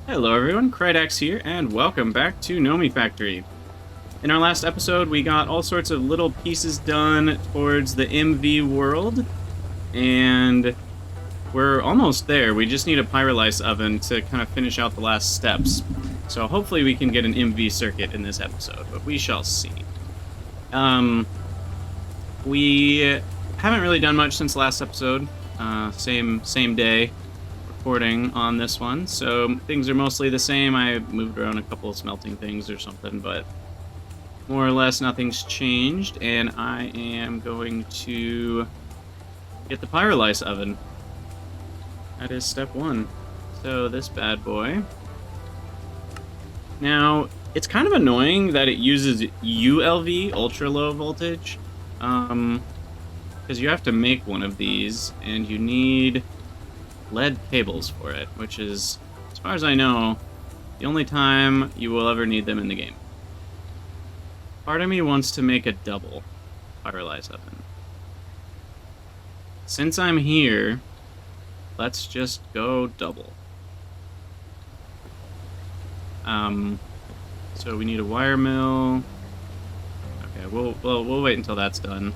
Hello everyone, Krydax here, and welcome back to Nomifactory. In our last episode, we got all sorts of little pieces done towards the MV world, and we're almost there. We just need a pyrolyse oven to kind of finish out the last steps. So hopefully we can get an MV circuit in this episode, but we shall see. We haven't really done much since last episode. Same day recording on this one, so things are mostly the same. I moved around a couple of smelting things or something, but more or less nothing's changed, and I am going to get the pyrolyse oven. That is step one. So this bad boy. Now, it's kind of annoying that it uses ULV, ultra low voltage, because you have to make one of these, and you need lead cables for it, which is, as far as I know, the only time you will ever need them in the game. Part of me wants to make a double pyrolyse oven. Since I'm here, let's just go double. So we need a wire mill. Okay, we'll wait until that's done.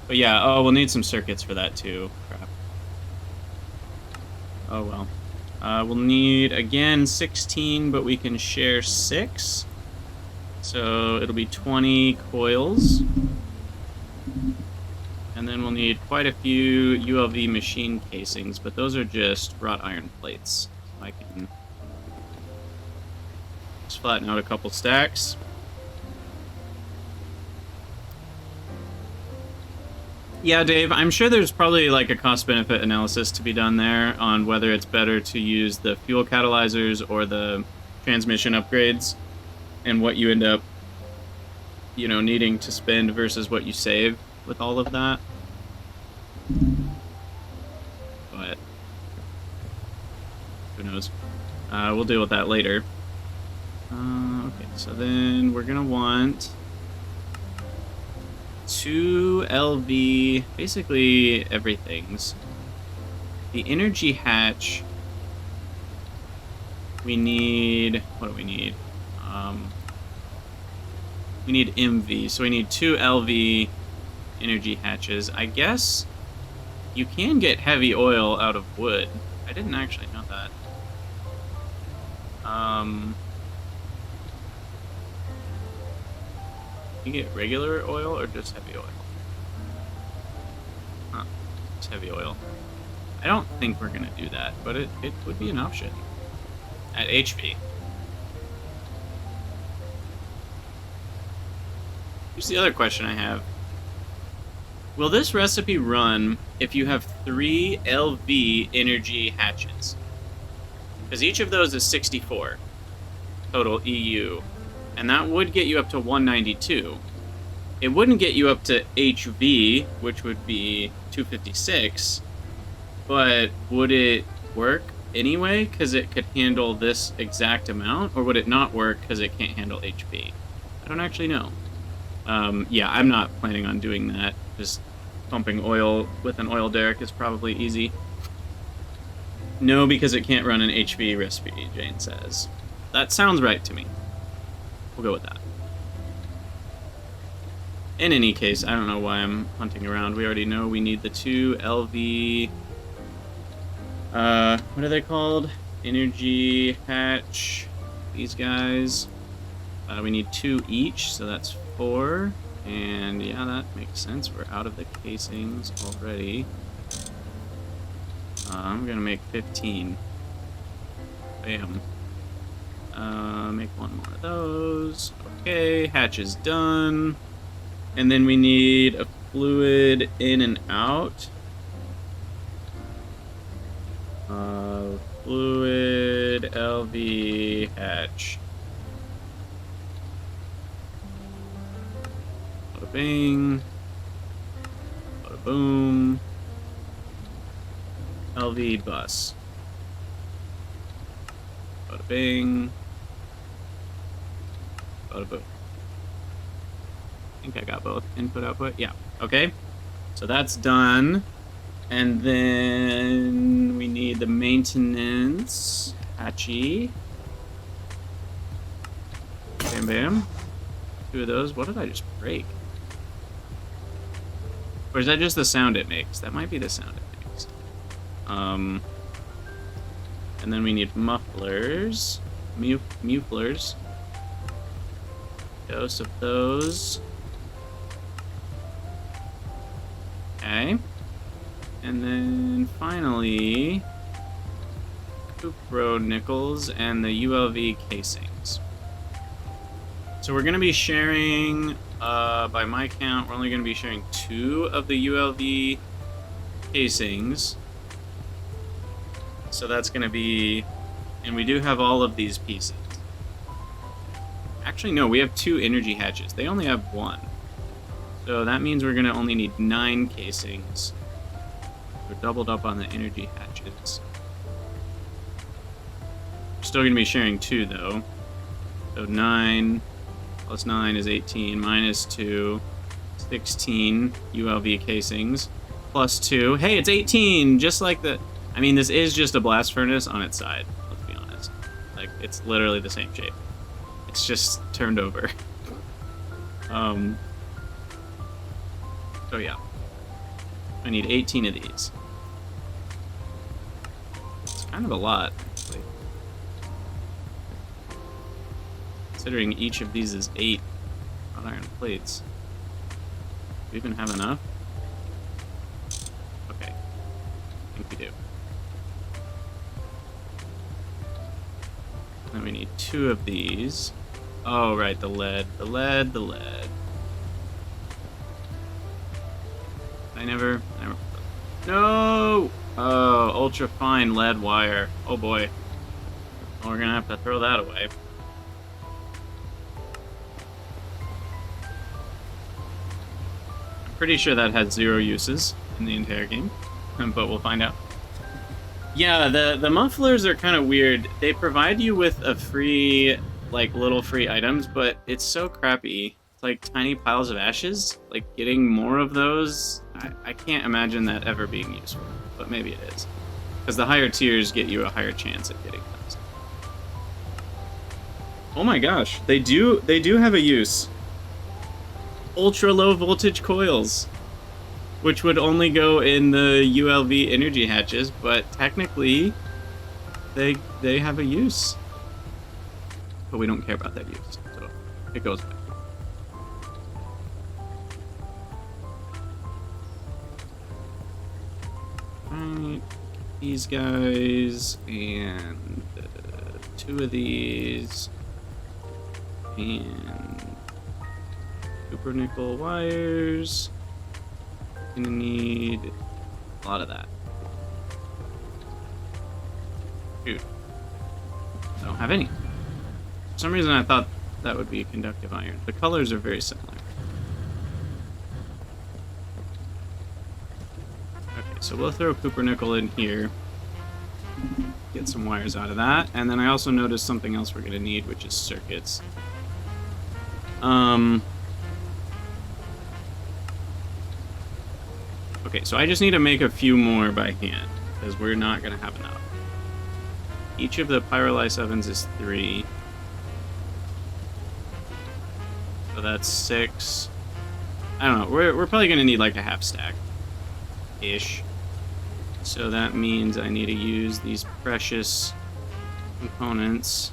But yeah, oh, we'll need some circuits for that too. Crap. Oh well. We'll need, again, 16, but we can share 6. So it'll be 20 coils. And then we'll need quite a few ULV machine casings, but those are just wrought iron plates. I can just flatten out a couple stacks. Yeah, Dave, I'm sure there's probably like a cost-benefit analysis to be done there on whether it's better to use the fuel catalyzers or the transmission upgrades and what you end up, needing to spend versus what you save with all of that. But who knows? We'll deal with that later. Okay, so then we're gonna want 2 LV, basically everything's. The energy hatch, we need, what do we need? We need MV, so we need 2 LV energy hatches. I guess you can get heavy oil out of wood. I didn't actually know that. You get regular oil or just heavy oil? Huh, it's heavy oil. I don't think we're gonna do that, but it would be an option. At HP. Here's the other question I have. Will this recipe run if you have 3 LV energy hatches? Because each of those is 64 total EU. And that would get you up to 192. It wouldn't get you up to HV, which would be 256. But would it work anyway, because it could handle this exact amount? Or would it not work because it can't handle HP? I don't actually know. Yeah, I'm not planning on doing that. Just pumping oil with an oil derrick is probably easy. No, because it can't run an HV recipe, Jane says. That sounds right to me. We'll go with that. In any case, I don't know why I'm hunting around. We already know we need the 2 LV... what are they called? Energy hatch. These guys. We need 2 each, so that's 4. And yeah, that makes sense. We're out of the casings already. I'm gonna make 15. Bam. Make 1 more of those. Okay, hatch is done. And then we need a fluid in and out. Fluid LV hatch. Bada bing. Bada boom. LV bus. Bada bing. Bada boom. I think I got both. Input, output. Yeah. Okay. So that's done. And then we need need the maintenance hatchy. Bam, bam. 2 of those. What did I just break? Or is that just the sound it makes? That might be the sound it makes. And then we need mufflers. Mufflers. Dose of those. Okay. And then finally, Cupro nickels and the ULV casings. So we're going to be sharing, by my count, we're only going to be sharing 2 of the ULV casings. So that's going to be, and we do have all of these pieces. Actually, no, we have 2 energy hatches. They only have 1. So that means we're going to only need 9 casings. We're doubled up on the energy hatches. We're still going to be sharing 2, though. So 9 plus 9 is 18, minus 2, 16 ULV casings, plus 2. Hey, it's 18! Just like the... I mean, this is just a blast furnace on its side, let's be honest. Like, it's literally the same shape. It's just turned over. So yeah. I need 18 of these. It's kind of a lot, actually. Considering each of these is 8 hot iron plates. Do we even have enough? Okay. I think we do. Then we need 2 of these. Oh, right, the lead. The lead. I never... No! Oh, ultra fine lead wire. Oh boy. Well, we're gonna have to throw that away. I'm pretty sure that had 0 uses in the entire game, but we'll find out. Yeah, the mufflers are kind of weird. They provide you with a free, like, little free items, but it's so crappy. It's like tiny piles of ashes. Like, getting more of those, I can't imagine that ever being useful, but maybe it is. Because the higher tiers get you a higher chance at getting those. Oh my gosh, they do have a use. Ultra low voltage coils, which would only go in the ULV energy hatches, but technically they have a use. But we don't care about that use, so it goes back. Alright, these guys, and 2 of these, and super nickel wires. Gonna need a lot of that. Dude, I don't have any. For some reason I thought that would be a conductive iron. The colors are very similar. Okay, so we'll throw copper nickel in here. Get some wires out of that. And then I also noticed something else we're gonna need, which is circuits. Okay, so I just need to make a few more by hand, because we're not going to have enough. Each of the pyrolyse ovens is 3. So that's 6. I don't know, we're probably going to need like a half stack-ish. So that means I need to use these precious components.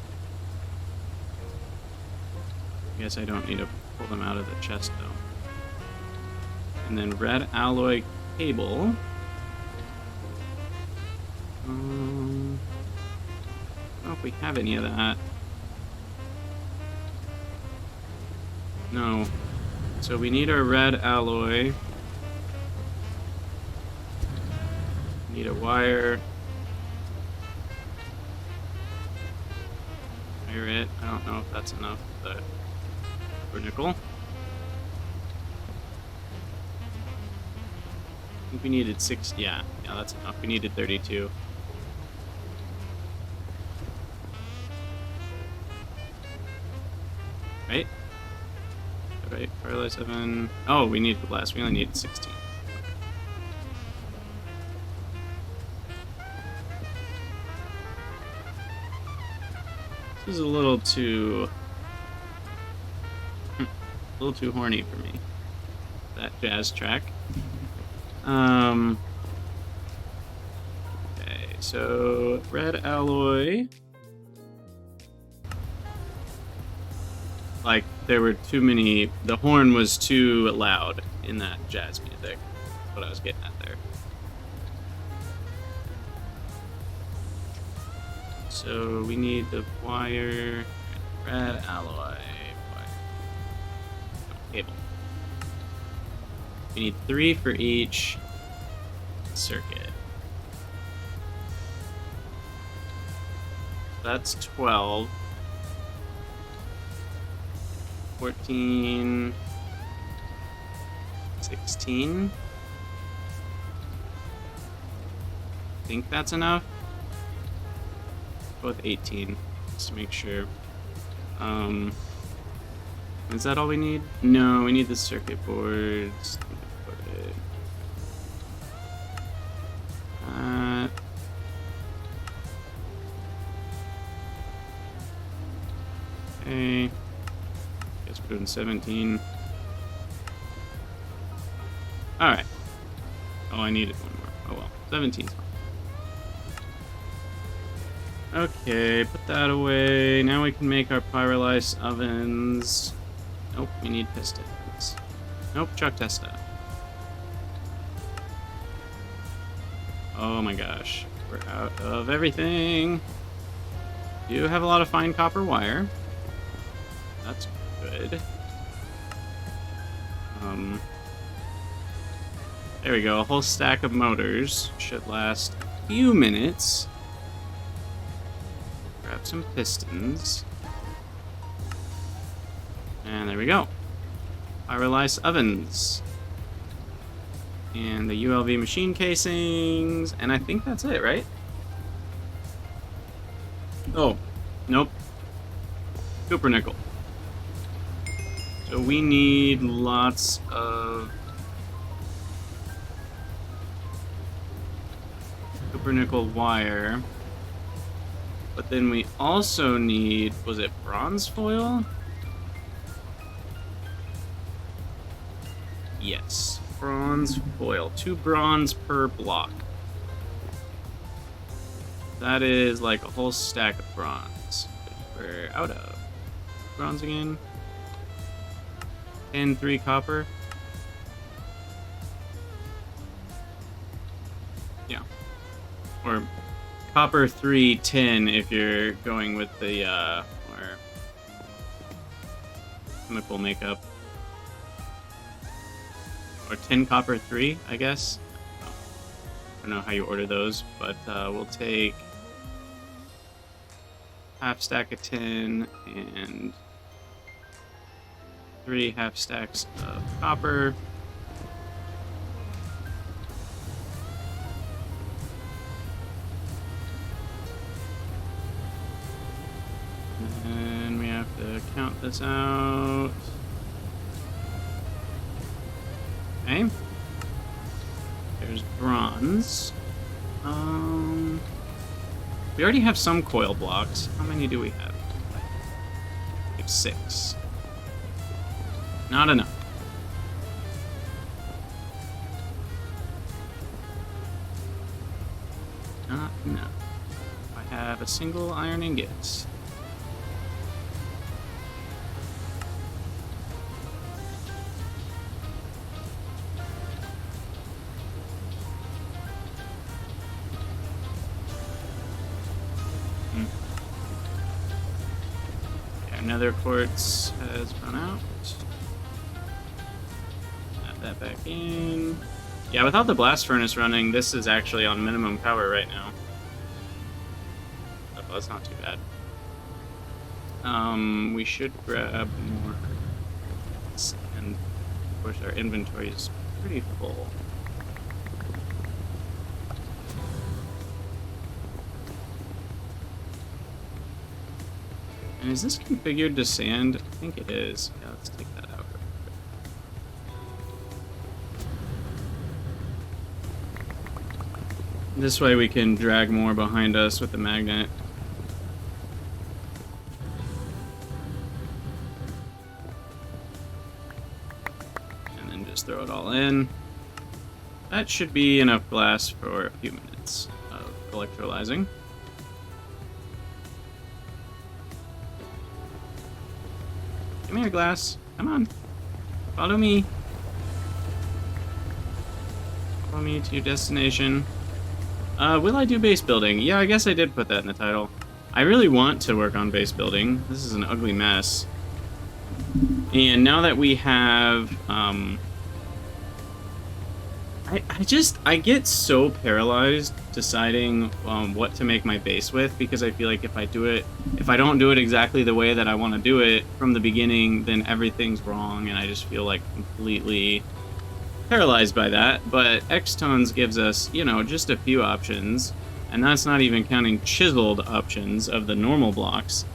I guess I don't need to pull them out of the chest, though. And then red alloy cable. I don't know if we have any of that. No. So we need our red alloy. Need a wire. Wire it. I don't know if that's enough for nickel. I think we needed 6. Yeah, that's enough. We needed 32. Right? Right, Pyrolyse 7. Oh, we need the blast. We only need 16. This is a little too horny for me. That jazz track. Okay, so red alloy. Like, there were too many... The horn was too loud in that jazz music. That's what I was getting at there. So we need the wire, red alloy, wire, cable. We need 3 for each circuit. That's 12. 14. 16. I think that's enough. Go with 18, just to make sure. Is that all we need? No, we need the circuit boards. Okay. Guess we're doing 17. Alright. Oh, I needed one more. Oh well. 17's fine. Okay, put that away. Now we can make our pyrolyse ovens. Nope, we need pistons. Nope, chuck testa. Oh my gosh, we're out of everything. You have a lot of fine copper wire. That's good. There we go, a whole stack of motors. Should last a few minutes. Grab some pistons. And there we go. Pyrolyse ovens. And the ULV machine casings. And I think that's it, right? Oh, nope. Copper nickel. So we need lots of copper nickel wire. But then we also need, was it bronze foil? Yes, bronze foil. 2 bronze per block. That is like a whole stack of bronze. We're out of bronze again. And 3 copper. Yeah. Or copper 3 tin if you're going with the or chemical makeup. Or 10 copper 3, I guess. I don't know how you order those, but we'll take half stack of tin and 3 half stacks of copper. And we have to count this out. Okay. There's bronze. We already have some coil blocks. How many do we have? We have 6. Not enough. Not enough. I have a single iron ingot. Nether quartz has run out. Add that back in. Yeah, without the blast furnace running, this is actually on minimum power right now. Oh, that's not too bad. We should grab more. And of course, our inventory is pretty full. And is this configured to sand? I think it is. Yeah, let's take that out. This way we can drag more behind us with the magnet. just throw it all in. That should be enough glass for a few minutes of electrolyzing. Give me a glass. Come on. Follow me. Follow me to your destination. Will I do base building? Yeah, I guess I did put that in the title. I really want to work on base building. This is an ugly mess. And now that we have, I get so paralyzed deciding what to make my base with, because I feel like if I don't do it exactly the way that I want to do it from the beginning, then everything's wrong, and I just feel like completely paralyzed by that. But Xtones gives us, you know, just a few options, and that's not even counting chiseled options of the normal blocks.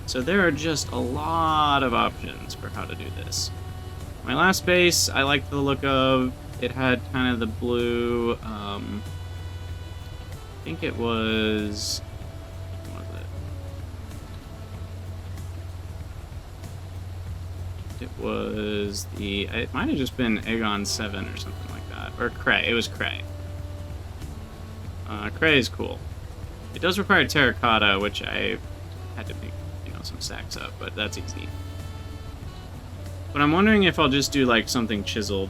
So there are just a lot of options for how to do this. My last base, I liked the look of. It had kind of the blue, I think it was, what was it? It was it might have just been Aegon 7 or something like that. Or Cray, it was Cray. Cray is cool. It does require terracotta, which I had to make, you know, some stacks up, but that's easy. But I'm wondering if I'll just do like something chiseled.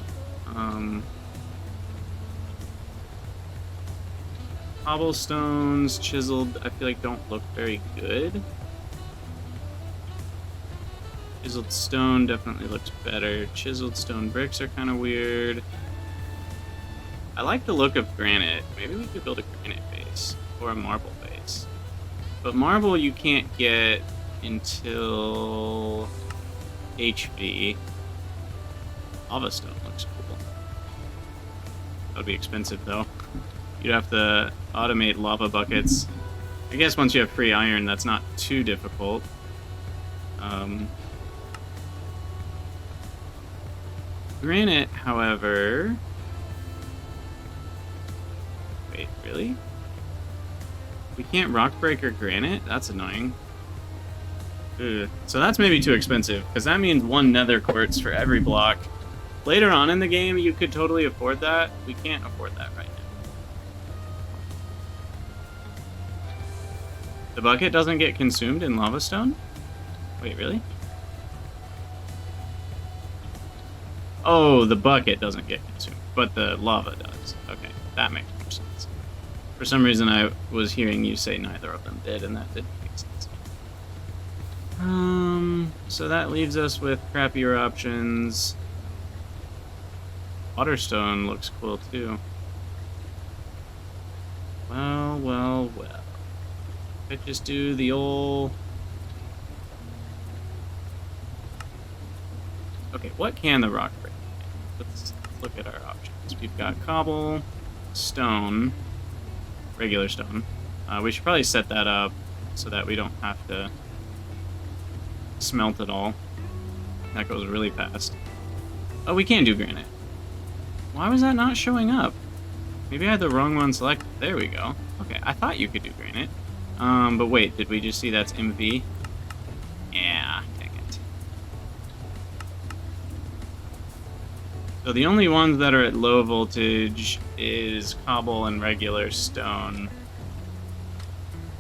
Cobblestones, chiseled, I feel like don't look very good. Chiseled stone definitely looks better. Chiseled stone bricks are kind of weird. I like the look of granite. Maybe we could build a granite base or a marble base. But marble you can't get until HV. Lava stone looks cool. That would be expensive though. You'd have to automate lava buckets. I guess once you have free iron, that's not too difficult. Granite, however... Wait, really? We can't rock break or granite? That's annoying. Ugh. So that's maybe too expensive, because that means 1 nether quartz for every block. Later on in the game, you could totally afford that. We can't afford that right now. The bucket doesn't get consumed in lava stone? Wait, really? Oh, the bucket doesn't get consumed, but the lava does. Okay, that makes more sense. For some reason, I was hearing you say neither of them did, and that didn't make sense. So that leaves us with crappier options. Waterstone looks cool, too. Well, well, well. Could just do the old... Okay, what can the rock break? Let's look at our options. We've got cobble, stone, regular stone. We should probably set that up so that we don't have to smelt it all. That goes really fast. Oh, we can do granite. Why was that not showing up? Maybe I had the wrong one selected. There we go. Okay, I thought you could do granite. But wait, did we just see that's MV? Yeah, dang it. So the only ones that are at low voltage is cobble and regular stone.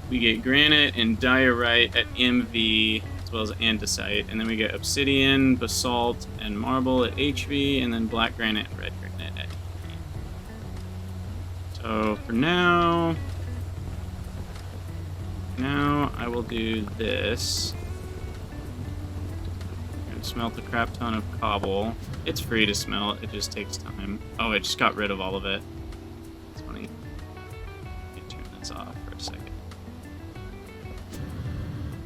We get granite and diorite at MV, as well as andesite, and then we get obsidian, basalt, and marble at HV, and then black granite and red granite at HV. So for now... Now I will do this. I'm gonna smelt a crap ton of cobble. It's free to smelt, it just takes time. Oh, I just got rid of all of it. It's funny. Let me turn this off for a second.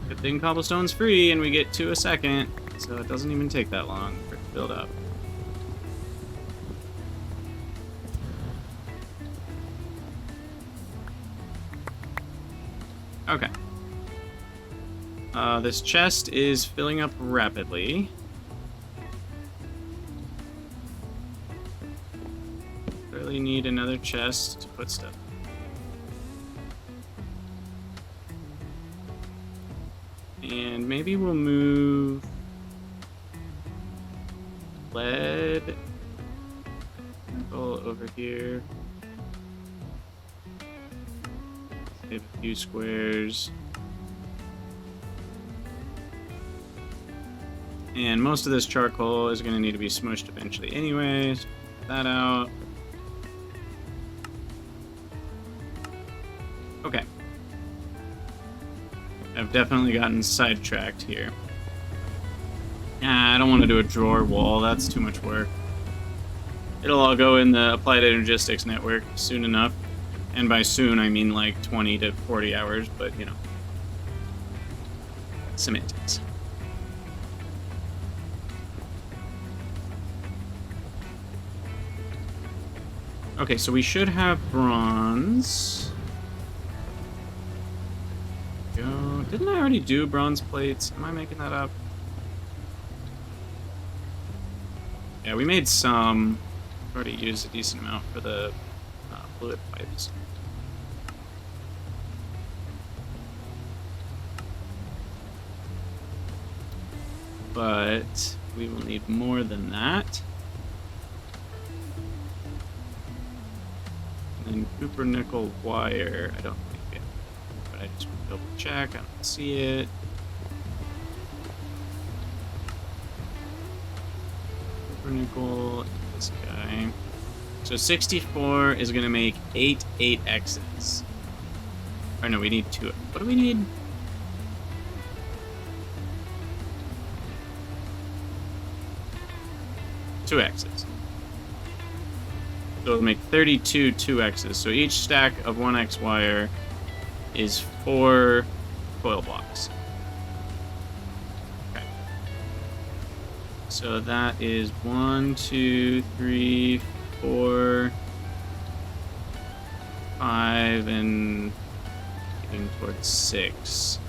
Good thing cobblestone's free and we get 2 a second, so it doesn't even take that long for it to build up. Okay. This chest is filling up rapidly. Really need another chest to put stuff in. And maybe we'll move lead charcoal over here. Save a few squares. And most of this charcoal is going to need to be smushed eventually anyways. Put that out. Okay. I've definitely gotten sidetracked here. I don't want to do a drawer wall. That's too much work. It'll all go in the Applied Energistics network soon enough. And by soon, I mean like 20 to 40 hours, but you know. Semantics. Okay, so we should have bronze. Go. Didn't I already do bronze plates? Am I making that up? Yeah, we made some. Already used a decent amount for the fluid pipes. But we will need more than that. And copper nickel wire, I don't think it, but I just want to double check. I don't see it. Copper nickel, this guy. So 64 is going to make 8 8Xs. Or no, we need 2. What do we need? Two X's. So it'll make 32 2Xs. So each stack of 1X wire is 4 coil blocks. Okay. So that is 1, 2, 3, 4, 5, and getting towards 6.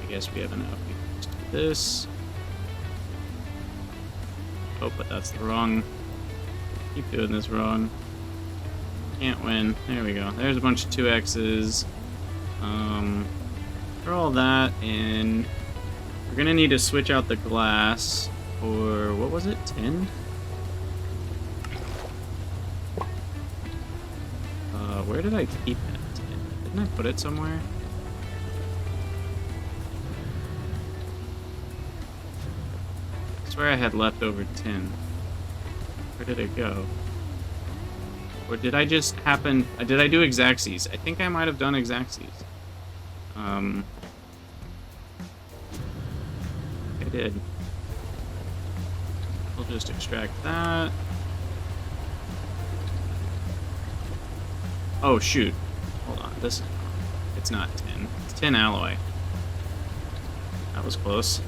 I guess we have enough. We can just do this. Oh, but that's the wrong. Keep doing this wrong. Can't win. There we go. There's a bunch of 2Xs. Throw all that in. We're gonna need to switch out the glass for, what was it, 10? Where did I keep that 10? Didn't I put it somewhere? I swear I had leftover 10. Where did it go? Or did I just happen... did I do Exacxes? I think I might have done Exacxes. I did. We'll just extract that. Oh, shoot. Hold on. This... It's not 10. It's 10 alloy. That was close.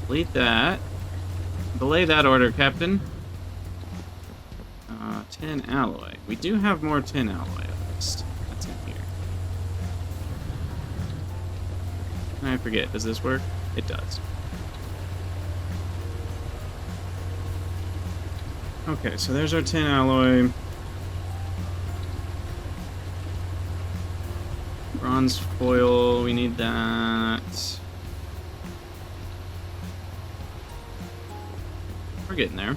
Delete that. Belay that order, Captain. 10 alloy. We do have more 10 alloy at least. That's in here. I forget. Does this work? It does. Okay, so there's our 10 alloy. Bronze foil. We need that. We're getting there.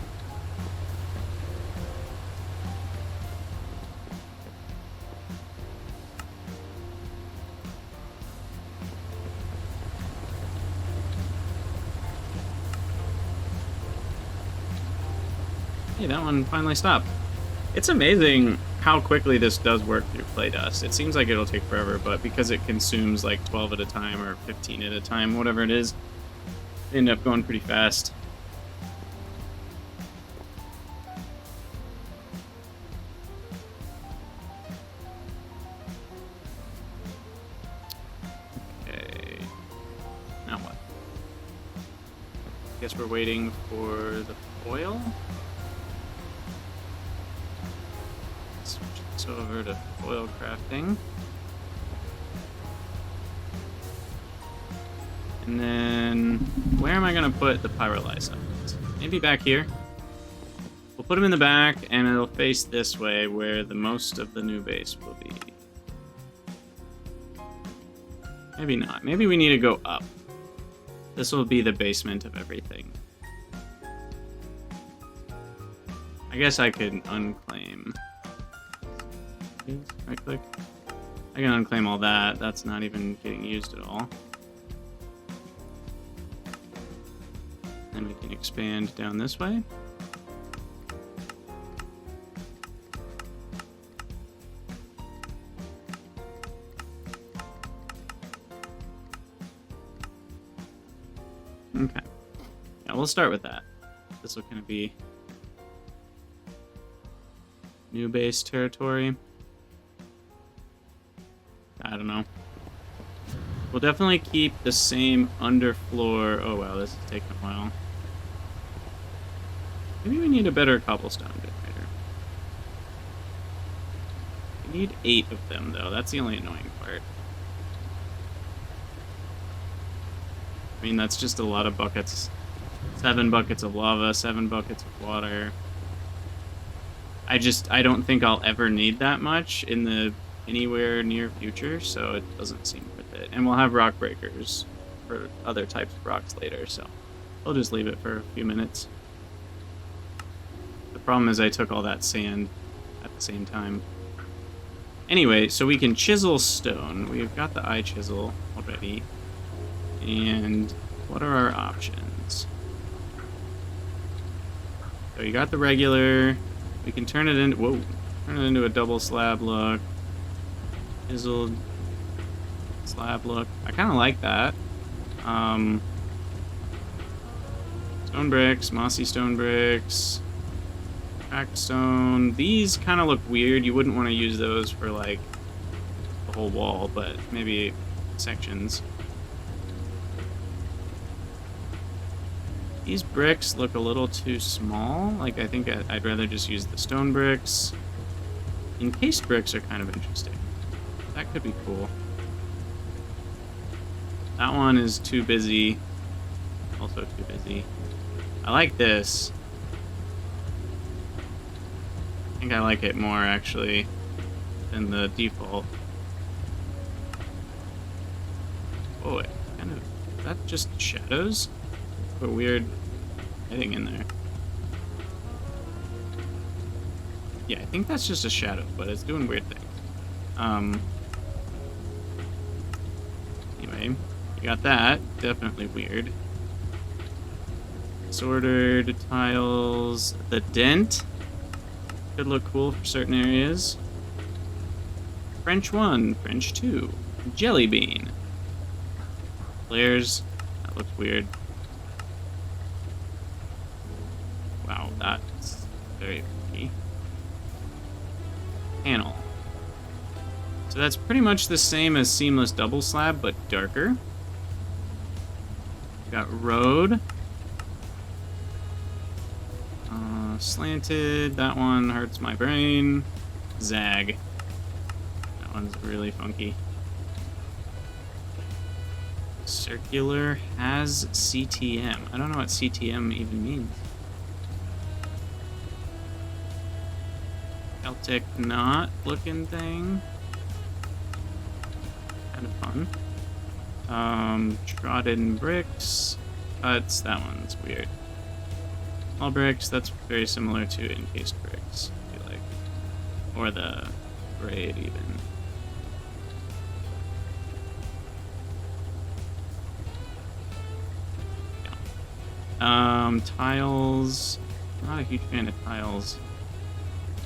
Hey, that one finally stopped. It's amazing how quickly this does work through clay dust. It seems like it'll take forever, but because it consumes like 12 at a time or 15 at a time, whatever it is, they end up going pretty fast. Guess we're waiting for the foil. Switch this over to foil crafting. And then, where am I going to put the pyrolyse elements? Maybe back here. We'll put them in the back, and it'll face this way, where the most of the new base will be. Maybe not. Maybe we need to go up. This will be the basement of everything. I guess I could unclaim. Right click. I can unclaim all that. That's not even getting used at all. Then we can expand down this way. Okay. Yeah, we'll start with that. This will kind of be new base territory. I don't know. We'll definitely keep the same underfloor. Oh wow, this is taking a while. Maybe we need a better cobblestone generator. We need 8 of them though. That's the only annoying part. I mean, that's just a lot of buckets. 7 buckets of lava, 7 buckets of water. I don't think I'll ever need that much in the anywhere near future, so it doesn't seem worth it. And we'll have rock breakers for other types of rocks later, so I'll just leave it for a few minutes. The problem is I took all that sand at the same time. Anyway, so we can chisel stone. We've got the eye chisel already. And what are our options? So you got the regular. We can turn it into, whoa, turn it into a double slab look. Chiseled slab look. I kind of like that. Stone bricks, mossy stone bricks, cracked stone. These kind of look weird. You wouldn't want to use those for like the whole wall, but maybe sections. These bricks look a little too small. Like, I think I'd rather just use the stone bricks. Encased bricks are kind of interesting. That could be cool. That one is too busy. Also too busy. I like this. I think I like it more, actually, than the default. Oh, it kind of... Is that just shadows? A weird heading in there. Yeah, I think that's just a shadow, but it's doing weird things. Anyway, you got that. Definitely weird. Disordered tiles. The dent could look cool for certain areas. French 1, French 2. Jelly bean. Layers. That looks weird. Wow, that's very pretty. Panel. So that's pretty much the same as seamless double slab, but darker. Got road. Slanted. That one hurts my brain. Zag. That one's really funky. Circular has CTM. I don't know what CTM even means. Celtic knot looking thing. Kind of fun. Trodden bricks. Cuts. That one's weird. All bricks. That's very similar to encased bricks, I feel like. Or the braid even. Yeah. Tiles. Not a huge fan of tiles.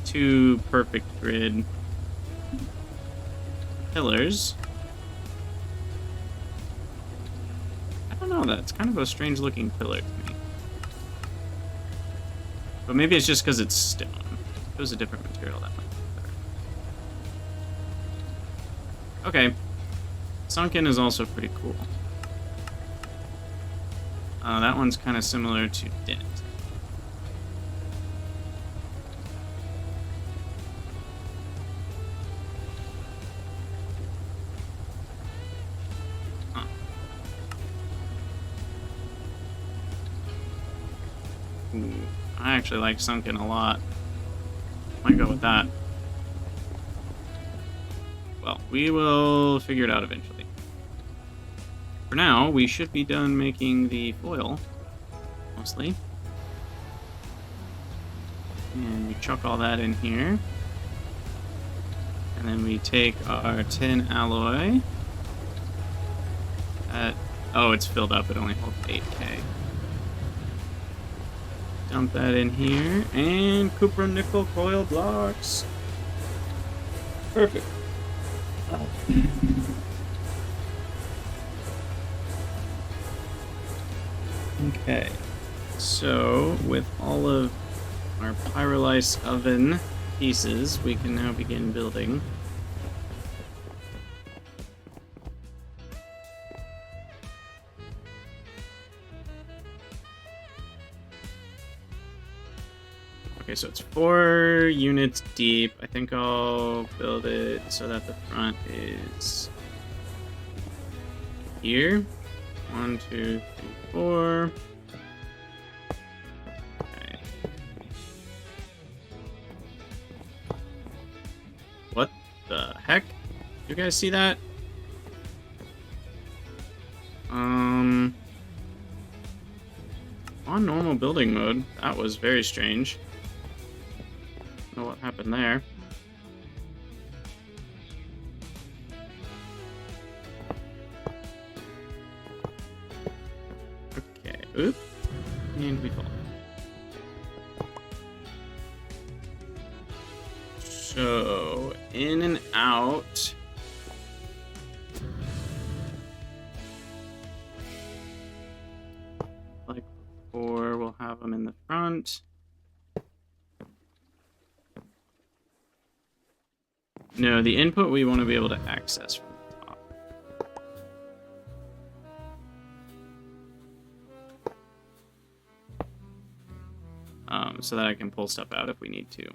2 perfect grid pillars. I don't know, that's kind of a strange looking pillar to me. But maybe it's just because it's stone. If it was a different material, that might be better. Okay. Sunken is also pretty cool. That one's kind of similar to dent. Ooh, I actually like sunken a lot. Might go with that. Well, we will figure it out eventually. For now, we should be done making the foil, mostly. And we chuck all that in here. And then we take our tin alloy. Oh, it's filled up. It only holds 8K. Dump that in here. And copper nickel coil blocks. Perfect. Okay. So, with all of our pyrolyse oven pieces, we can now begin building. Okay, so it's 4 units deep. I think I'll build it so that the front is here. 1, 2, 3, 4. Okay. What the heck? You guys see that? On normal building mode, that was very strange. Know what happened there. Okay, oop, and we fall. So, in and out. Like before, we'll have them in the front. No, the input we want to be able to access from the top. So that I can pull stuff out if we need to.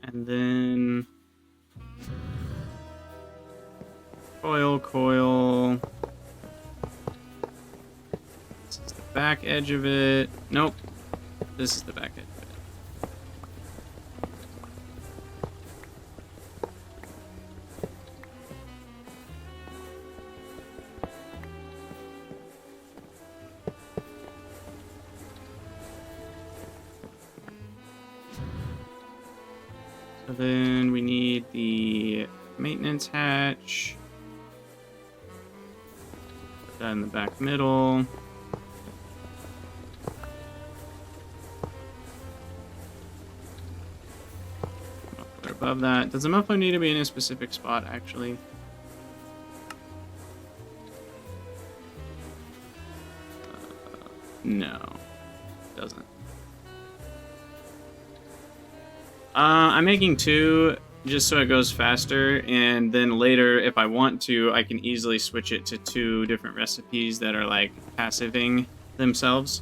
And then... Coil. This is the back edge of it. Nope. This is the back edge. So then we need the maintenance hatch. Put that in the back middle. Muffler above that. Does the muffler need to be in a specific spot, actually? No, it doesn't. I'm making 2 just so it goes faster, and then later, if I want to, I can easily switch it to 2 different recipes that are like passiving themselves.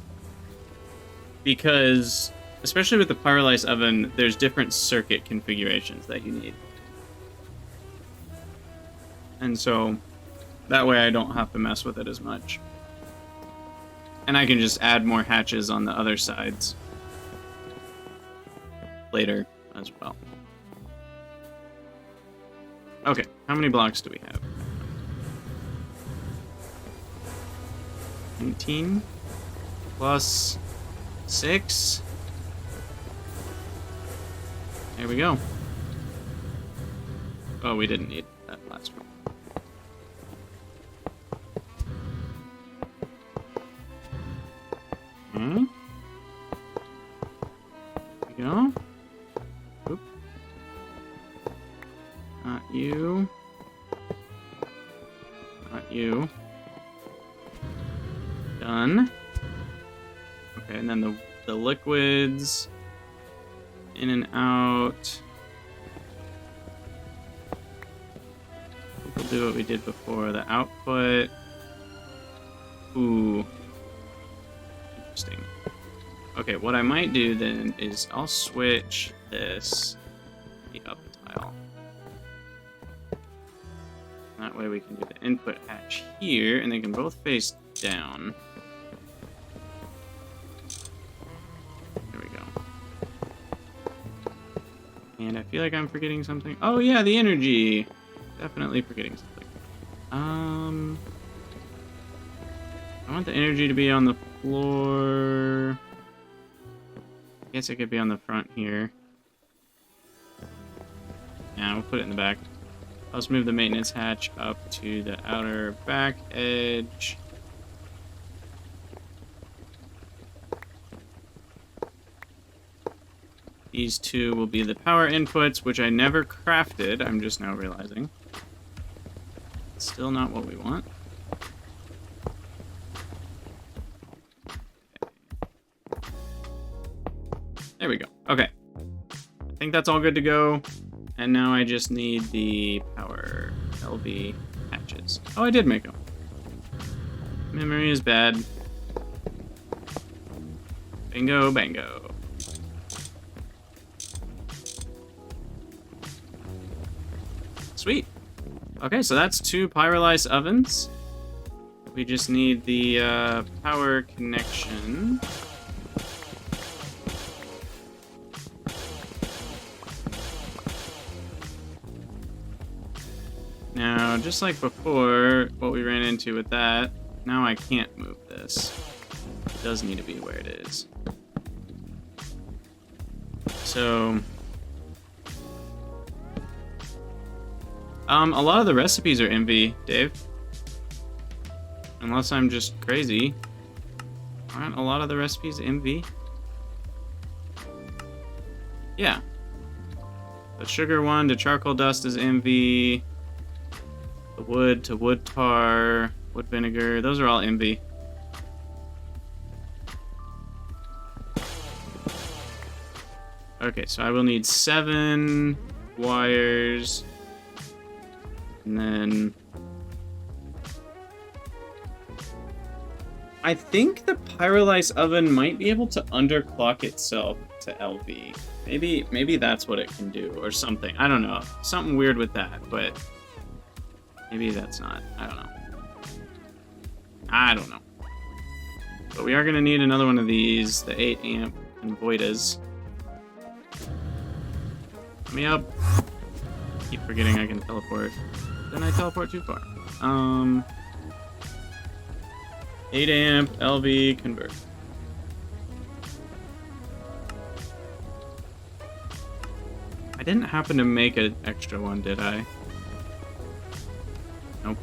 Because, especially with the Pyrolyse oven, there's different circuit configurations that you need. And so, that way I don't have to mess with it as much. And I can just add more hatches on the other sides later as well. Okay, how many blocks do we have? 19 plus 6. There we go. Oh, we didn't need that last one. There we go. Oop. Not you. Not you. Done. Okay, and then the liquids in and out. We'll do what we did before. The output. Ooh. Interesting. Okay, what I might do then is I'll switch this to the up tile. That way we can do the input hatch here, and they can both face down. There we go. And I feel like I'm forgetting something. Oh yeah, the energy! Definitely forgetting something. I want the energy to be on the floor. guess it could be on the front here. Yeah, we'll put it in the back. Let's move the maintenance hatch up to the outer back edge. These two will be the power inputs, which I never crafted. I'm just now realizing. Still not what we want. There we go. Okay. I think that's all good to go. And now I just need the power LV hatches. Oh, I did make them. Memory is bad. Bingo, bango. Sweet. Okay, so that's 2 Pyrolyse ovens. We just need the power connection. Now, just like before, what we ran into with that, now I can't move this. It does need to be where it is. So... a lot of the recipes are MV, Dave. Unless I'm just crazy. Aren't a lot of the recipes MV? Yeah. The sugar one to charcoal dust is MV. The wood to wood tar, wood vinegar, those are all MV. Okay, so I will need 7 wires. And then... I think the Pyrolyse oven might be able to underclock itself to LV. Maybe that's what it can do, or something. I don't know. Something weird with that, but... maybe that's not. I don't know. I don't know. But we are going to need another one of these, the 8 amp Voidas. Let me up. Keep forgetting I can teleport. Then I teleport too far. 8 amp LV convert. I didn't happen to make an extra one, did I? Nope.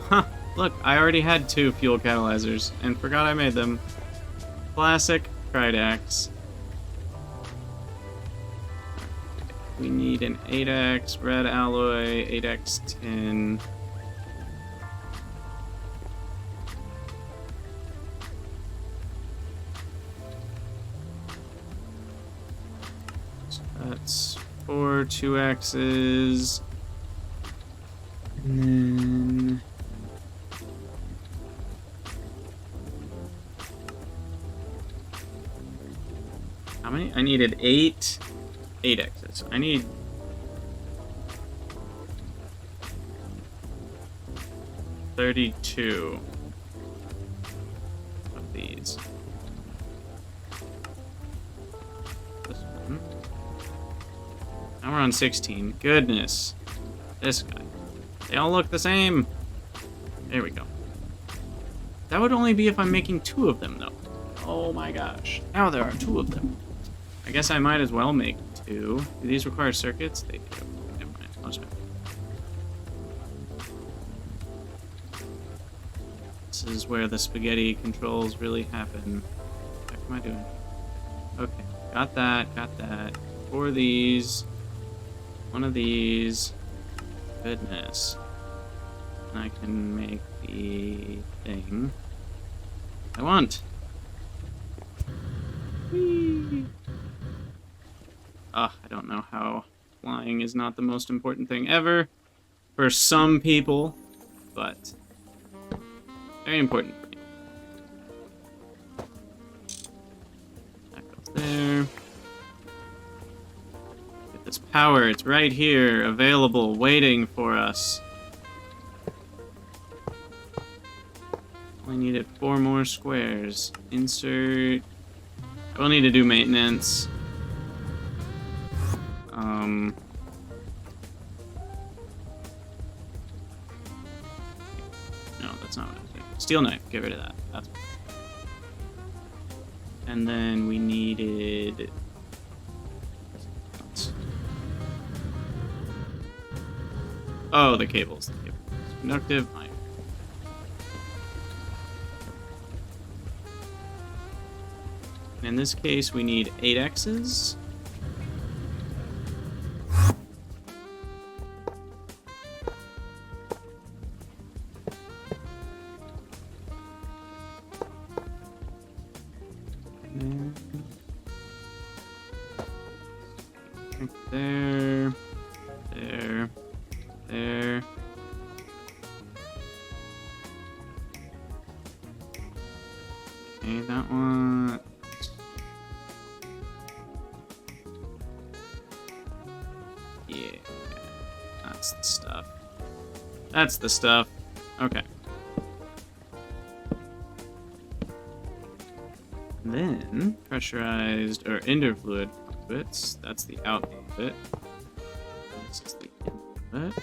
Huh, look, I already had 2 fuel catalyzers and forgot I made them. Classic Krydax. We need an 8x red alloy, 8x tin. So that's 4 2x's. And then... how many? I needed 8 8x's. I need... 32 of these. This one. Now we're on 16. Goodness. This guy. They all look the same. There we go. That would only be if I'm making 2 of them, though. Oh my gosh. Now there are 2 of them. I guess I might as well make 2. Do these require circuits? They do. Never mind. Most of it. This is where the spaghetti controls really happen. What am I doing? Okay. Got that. Got that. 4 of these. 1 of these. Goodness. And I can make the thing I want. Whee! I don't know how flying is not the most important thing ever for some people, but very important for me. That goes there. Get this power, it's right here, available, waiting for us. Only needed 4 more squares. Insert. I will need to do maintenance. No, that's not what I was doing. Steel knife, get rid of that. That's And then we needed... Oh, the cables. The cables. Conductive iron. In this case, we need 8 X's. There. There. There. Okay, that one. Yeah. That's the stuff. That's the stuff. Okay. And then pressurized or interfluid conduits. That's the outlet. This is the inlet.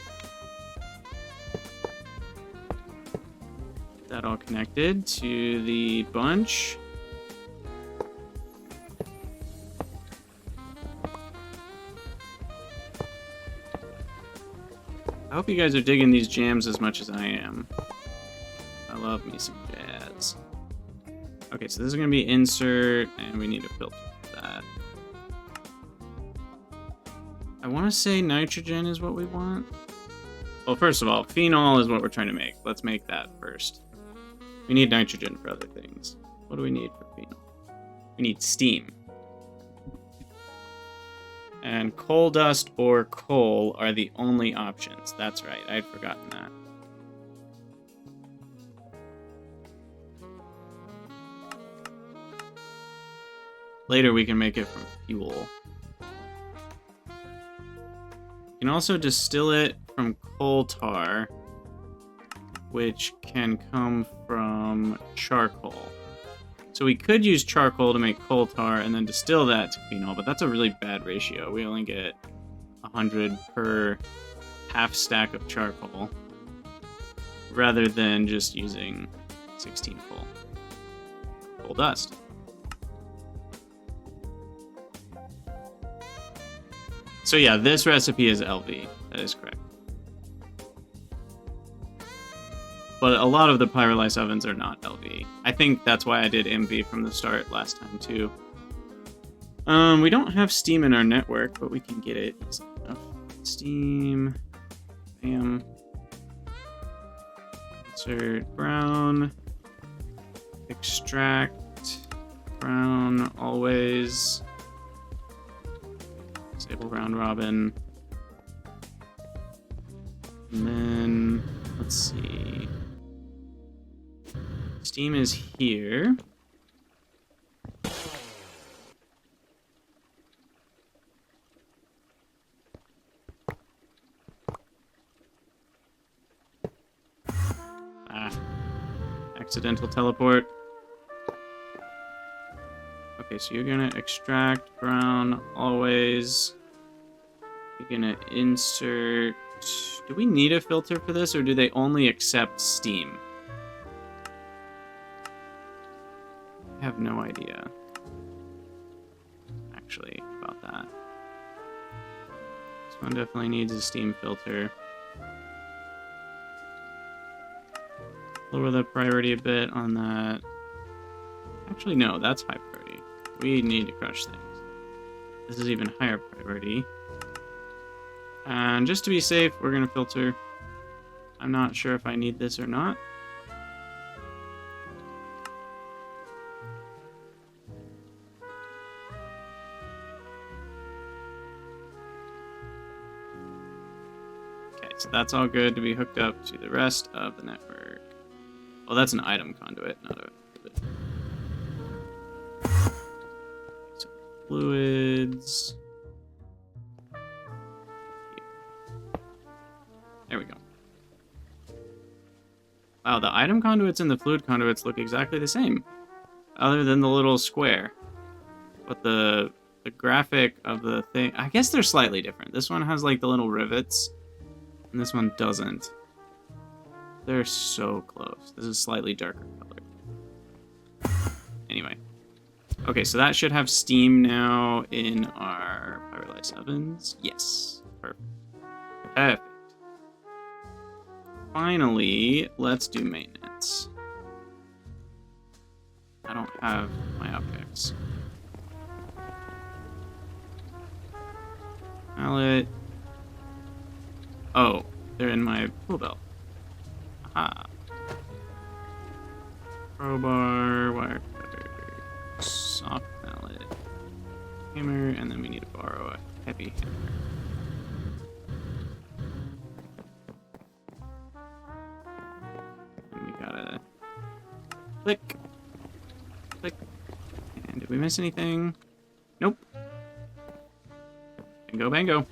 Get that all connected to the bunch. I hope you guys are digging these jams as much as I am. I love me some jazz. Okay, so this is going to be insert, and we need a filter for that. I want to say nitrogen is what we want. Well, first of all, phenol is what we're trying to make. Let's make that first. We need nitrogen for other things. What do we need for phenol? We need steam. And coal dust or coal are the only options. That's right, I'd forgotten that. Later we can make it from fuel. You can also distill it from coal tar, which can come from charcoal. So we could use charcoal to make coal tar and then distill that to phenol, but that's a really bad ratio. We only get 100 per half stack of charcoal, rather than just using 16 coal dust. So yeah, this recipe is LV. That is correct. But a lot of the pyrolyse ovens are not LV. I think that's why I did MV from the start last time too. We don't have steam in our network, but we can get it easy enough. Steam. Bam. Insert brown. Extract. Brown always. Disable round robin. And then, let's see. Steam is here. Ah. Accidental teleport. Okay, so you're gonna extract brown always. You're gonna insert... Do we need a filter for this, or do they only accept steam? I have no idea, actually, about that. This one definitely needs a steam filter. Lower the priority a bit on that. Actually, no, that's high priority. We need to crush things. This is even higher priority. And just to be safe, we're going to filter. I'm not sure if I need this or not. Okay, so that's all good to be hooked up to the rest of the network. Well, that's an item conduit, not a conduit. So fluids. There we go. Wow, the item conduits and the fluid conduits look exactly the same, other than the little square. But the graphic of the thing, I guess they're slightly different. This one has like the little rivets, and this one doesn't. They're so close. This is slightly darker color. Anyway. Okay, so that should have steam now in our pyrolyze ovens. Yes. Perfect. Perfect. Finally, let's do maintenance. I don't have my objects. Mallet. Oh, they're in my tool belt. Aha. Crowbar, wire cutter, soft mallet, hammer, and then we need to borrow a heavy hammer. And we gotta click, click. And did we miss anything? Nope. Bingo, bango.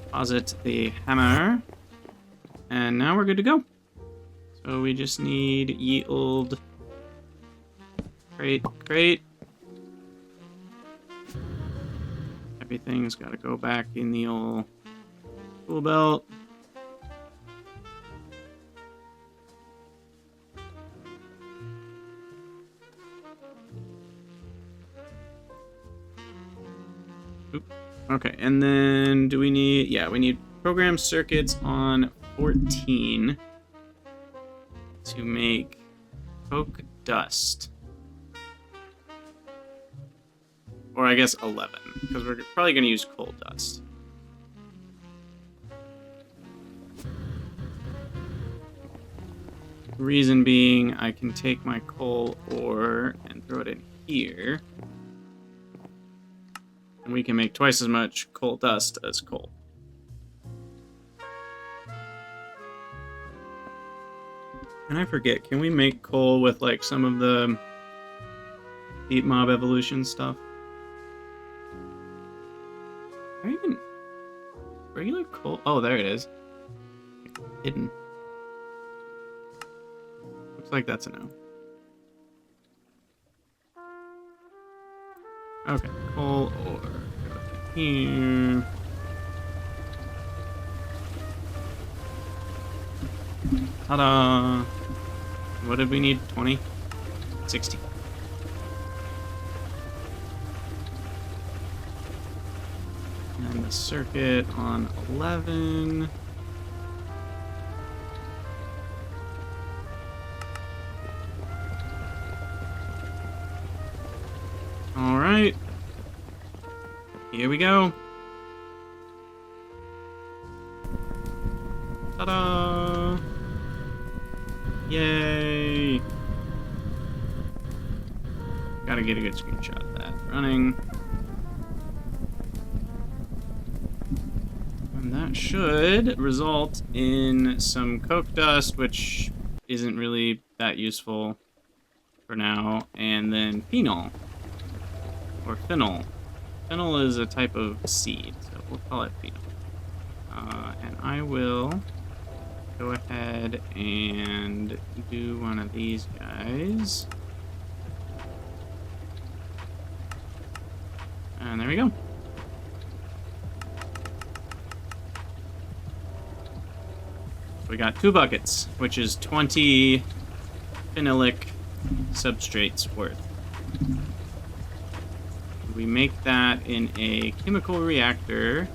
Deposit the hammer. And now we're good to go. So we just need ye old crate. Everything's got to go back in the old tool belt. Oop. Okay, and then do we need... Yeah, we need program circuits on 14 to make coke dust. Or I guess 11, because we're probably going to use coal dust. Reason being, I can take my coal ore and throw it in here. And we can make twice as much coal dust as coal. And I forget, can we make coal with like some of the Heat Mob evolution stuff? Or even regular coal? Oh, there it is. Hidden. Looks like that's a no. Okay, coal ore. Go in here. Ta-da! What did we need? 20? 60. And the circuit on 11. Alright. Here we go. Ta-da! Yay! Gotta get a good screenshot of that running. And that should result in some coke dust, which isn't really that useful for now, and then phenol. Or phenol. Phenol is a type of seed, so we'll call it phenol. And I will go ahead and do one of these guys. And there we go. We got 2 buckets, which is 20 phenolic substrates worth. We make that in a chemical reactor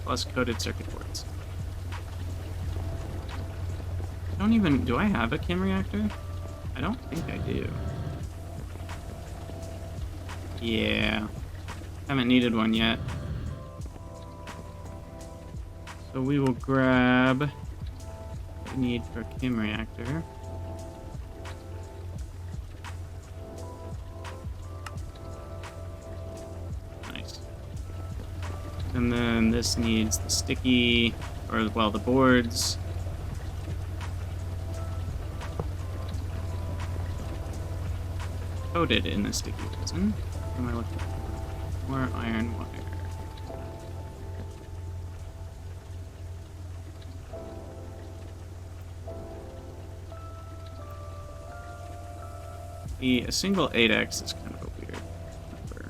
plus coated circuit boards. Do I have a chem reactor? I don't think I do. Yeah, haven't needed one yet. So we will grab what we need for a chem reactor. Nice. And then this needs the sticky, or well, the boards. Coated in the sticky resin. What am I looking for? More iron wire. A single 8x is kind of a weird number.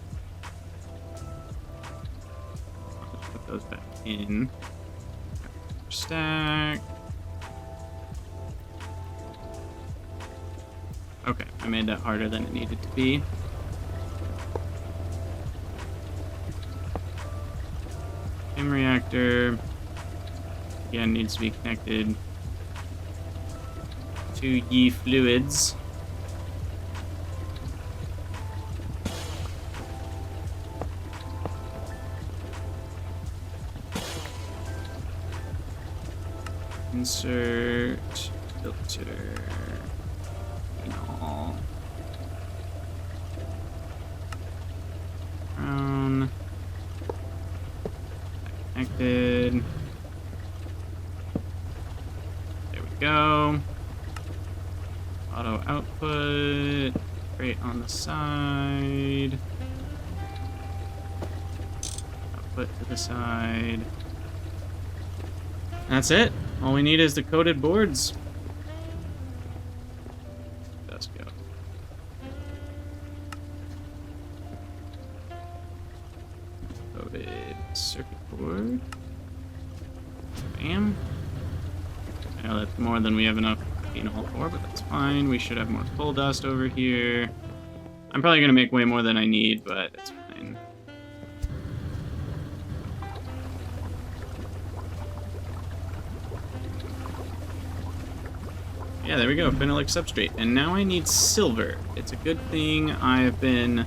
I'll just put those back in. Stack. Okay, I made that harder than it needed to be. Flame reactor, again, needs to be connected to ye fluids. Insert filter. Phenol. Brown. Connected. There we go. Auto output. Right on the side. Output to the side. That's it. All we need is the coated boards. Let's go. Coated circuit board. Bam. I know that's more than we have enough phenol for, but that's fine. We should have more coal dust over here. I'm probably going to make way more than I need, but it's fine. Yeah, there we go, phenolic substrate. And now I need silver. It's a good thing I've been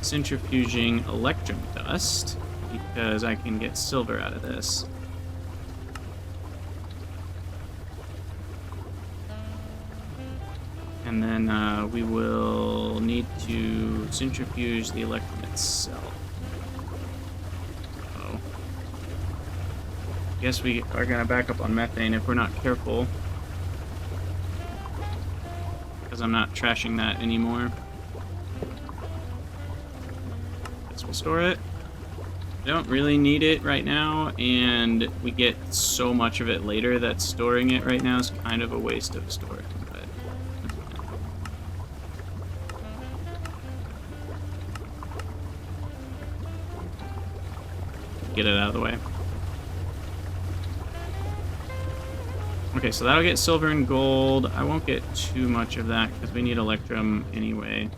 centrifuging electrum dust, because I can get silver out of this. And then we will need to centrifuge the electrum itself. Oh. Guess we are going to back up on methane if we're not careful. Because I'm not trashing that anymore. Guess we'll store it. I don't really need it right now, and we get so much of it later that storing it right now is kind of a waste of storage. But that's fine. Get it out of the way. Okay, so that'll get silver and gold. I won't get too much of that because we need electrum anyway.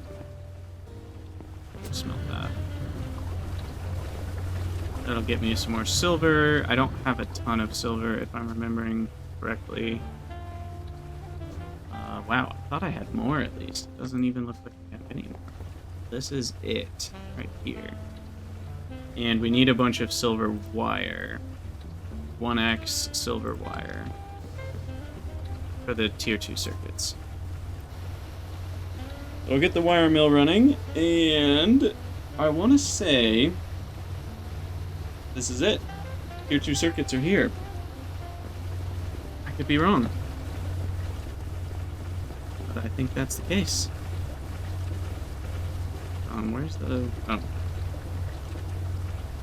Smelt that. That'll get me some more silver. I don't have a ton of silver if I'm remembering correctly. Wow, I thought I had more at least. It doesn't even look like I have any more. This is it right here. And we need a bunch of silver wire. 1x silver wire. For the tier 2 circuits. So I'll get the wire mill running, and I want to say this is it. Tier 2 circuits are here. I could be wrong, but I think that's the case. Where's the... oh.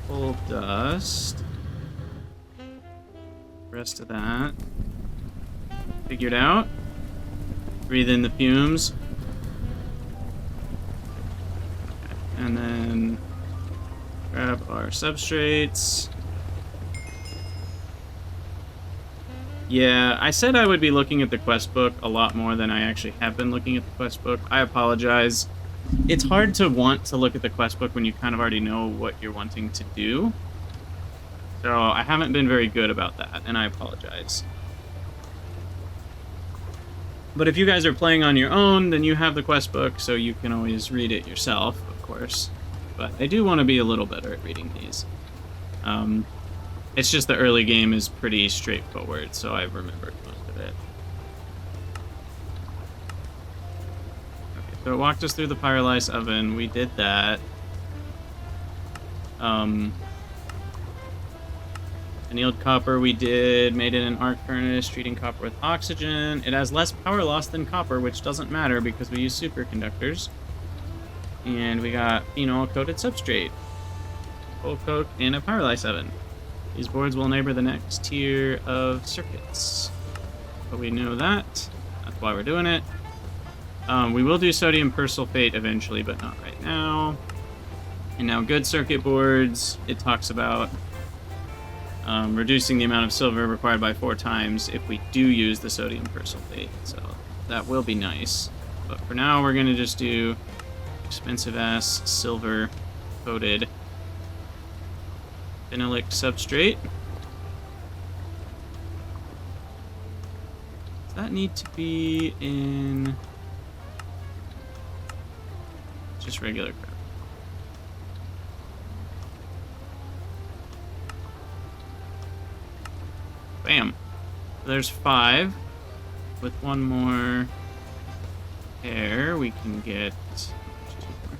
Full dust. Rest of that. Figured out. Breathe in the fumes. Okay. And then grab our substrates. Yeah, I said I would be looking at the quest book a lot more than I actually have been looking at the quest book. I apologize. It's hard to want to look at the quest book when you kind of already know what you're wanting to do. So I haven't been very good about that, and I apologize. But if you guys are playing on your own, then you have the quest book, so you can always read it yourself, of course. But I do want to be a little better at reading these. It's just the early game is pretty straightforward, so I've remembered most of it. Okay, so it walked us through the Pyrolyse oven. We did that. Annealed copper we did, made it an arc furnace, treating copper with oxygen. It has less power loss than copper, which doesn't matter because we use superconductors. And we got phenol-coated substrate. Full coat in a Pyrolyse oven. These boards will enable the next tier of circuits. But we know that. That's why we're doing it. We will do sodium persulfate eventually, but not right now. And now good circuit boards, it talks about reducing the amount of silver required by 4 times if we do use the sodium persulfate. So that will be nice. but for now we're gonna just do expensive-ass silver-coated phenolic substrate. Does that need to be in just regular crap? Bam. There's 5. With one more pair, we can get 2 more.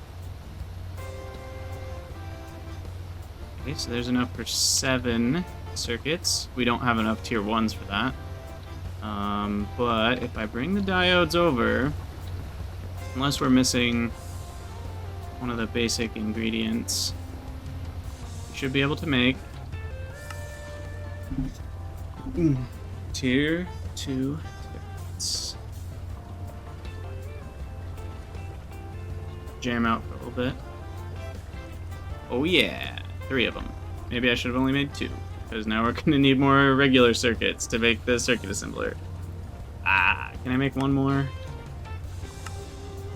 Okay, so there's enough for 7 circuits. We don't have enough tier 1s for that. But if I bring the diodes over, unless we're missing one of the basic ingredients, we should be able to make tier 2 circuits. Jam out for a little bit. Oh yeah, 3 of them. Maybe I should have only made 2, because now we're going to need more regular circuits to make the circuit assembler. Ah, can I make 1 more?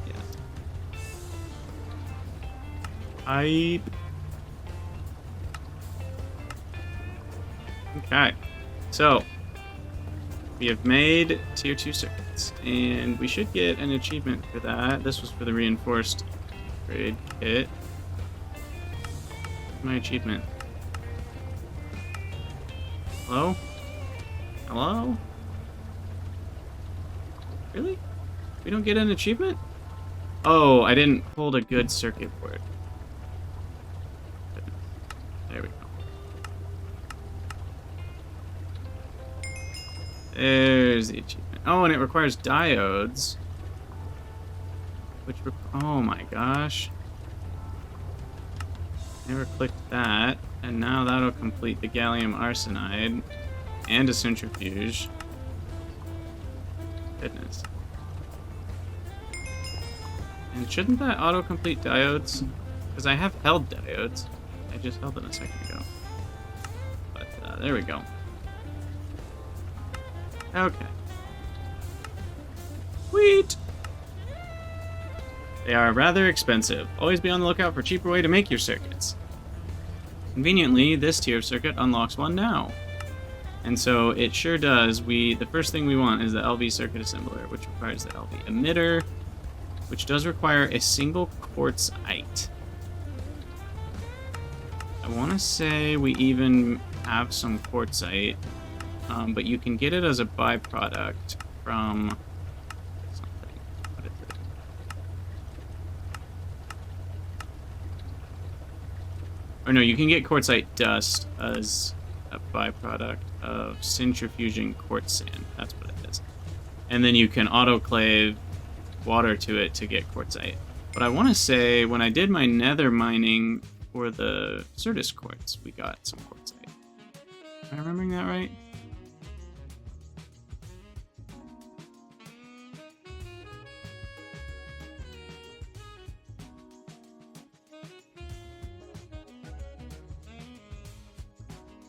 Yes. Pipe. Okay, so we have made tier 2 circuits, and we should get an achievement for that. This was for the reinforced upgrade kit. My achievement. Hello? Hello? Really? We don't get an achievement? Oh, I didn't hold a good circuit for it. There we go. There's the achievement. Oh, and it requires diodes. Which, oh my gosh. Never clicked that. And now that'll complete the gallium arsenide and a centrifuge. Goodness. And shouldn't that auto-complete diodes? Because I have held diodes. I just held them a second ago. But there we go. Okay. Sweet! They are rather expensive. Always be on the lookout for a cheaper way to make your circuits. Conveniently, this tier of circuit unlocks one now. And so it sure does. The first thing we want is the LV circuit assembler, which requires the LV emitter, which does require a single quartzite. I want to say we even have some quartzite, but you can get it as a byproduct from something. What is it? Or no, you can get quartzite dust as a byproduct of centrifuging quartz sand. That's what it is. And then you can autoclave water to it to get quartzite. But I want to say when I did my nether mining for the Certus quartz, we got some quartzite. Am I remembering that right?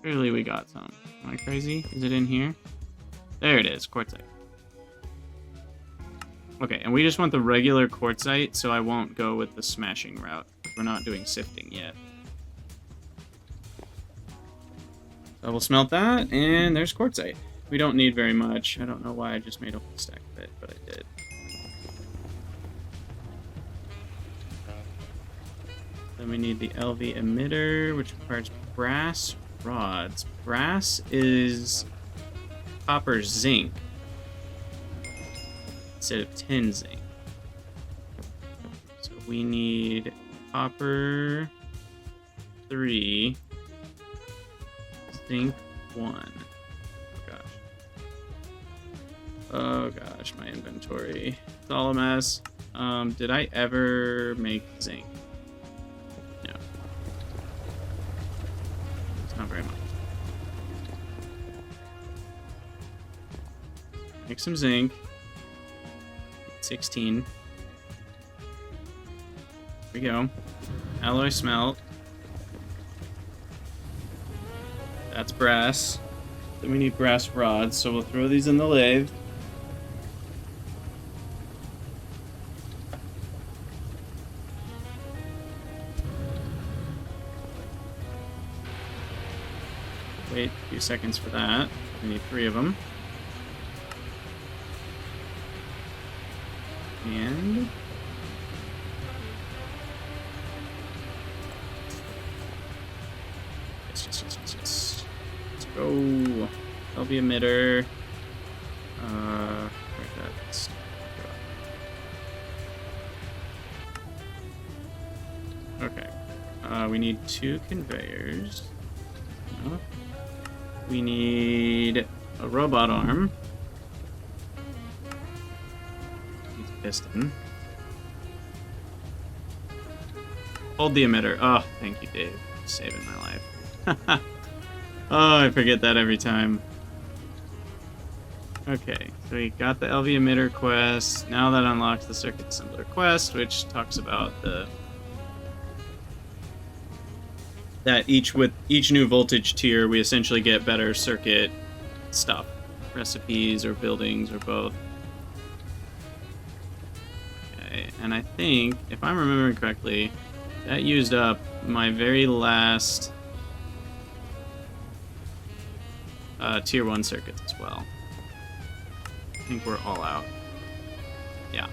Surely we got some. Am I crazy? Is it in here? There it is, quartzite. Okay, and we just want the regular quartzite, so I won't go with the smashing route. We're not doing sifting yet. So we'll smelt that, and there's quartzite. We don't need very much. I don't know why I just made a whole stack of it, but I did. Then we need the LV emitter, which requires brass rods. Brass is copper zinc instead of tin zinc. So we need copper 3, zinc 1. Oh gosh, my inventory. It's all a mess. Did I ever make zinc? No. It's not very much. Make some zinc. 16. Here we go. Alloy smelt. That's brass. Then we need brass rods, so we'll throw these in the lathe. wait a few seconds for that. We need 3 of them. And... Yes. Let's go. LV emitter. Where's that? Okay. We need 2 conveyors. We need a robot arm. Needs a piston. Hold the emitter. Oh, thank you, Dave. Saving my life. Oh, I forget that every time. Okay, so we got the LV emitter quest. Now that unlocks the circuit assembler quest, which talks about that with each new voltage tier, we essentially get better circuit stuff, recipes or buildings or both. Okay, and I think, if I'm remembering correctly, that used up my very last tier 1 circuits as well. I think we're all out. Yeah.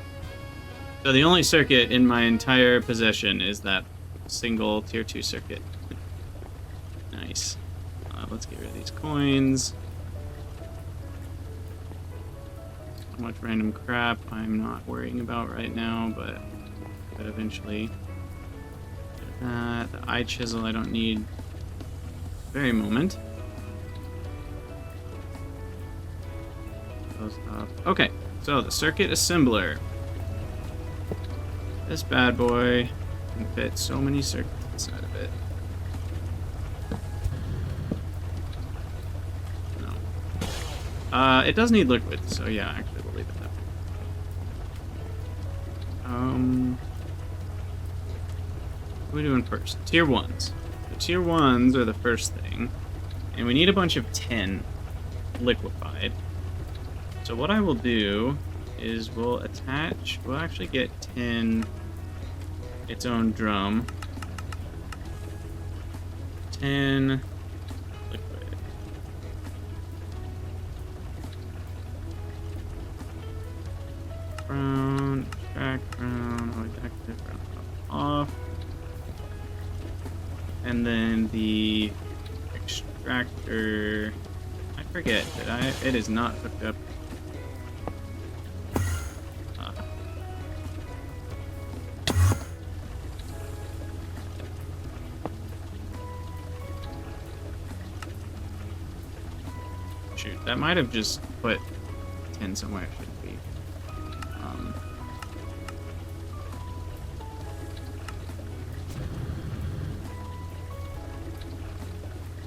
So the only circuit in my entire possession is that single tier 2 circuit. Nice. Let's get rid of these coins. So much random crap I'm not worrying about right now, but eventually. The eye chisel I don't need at the very moment. Those up. Okay, so the circuit assembler. This bad boy can fit so many circuits inside of it. No. It does need liquid, so yeah, actually we'll leave it that way. What are we doing first? Tier 1s. The tier 1s are the first thing. And we need a bunch of 10 liquefied. So what I will do is we'll actually get 10 its own drum. 10 liquid. Brown, extract, brown, always active, brown, off. And then the extractor, I forget, it is not hooked up. Shoot, that might have just put 10 somewhere it shouldn't be.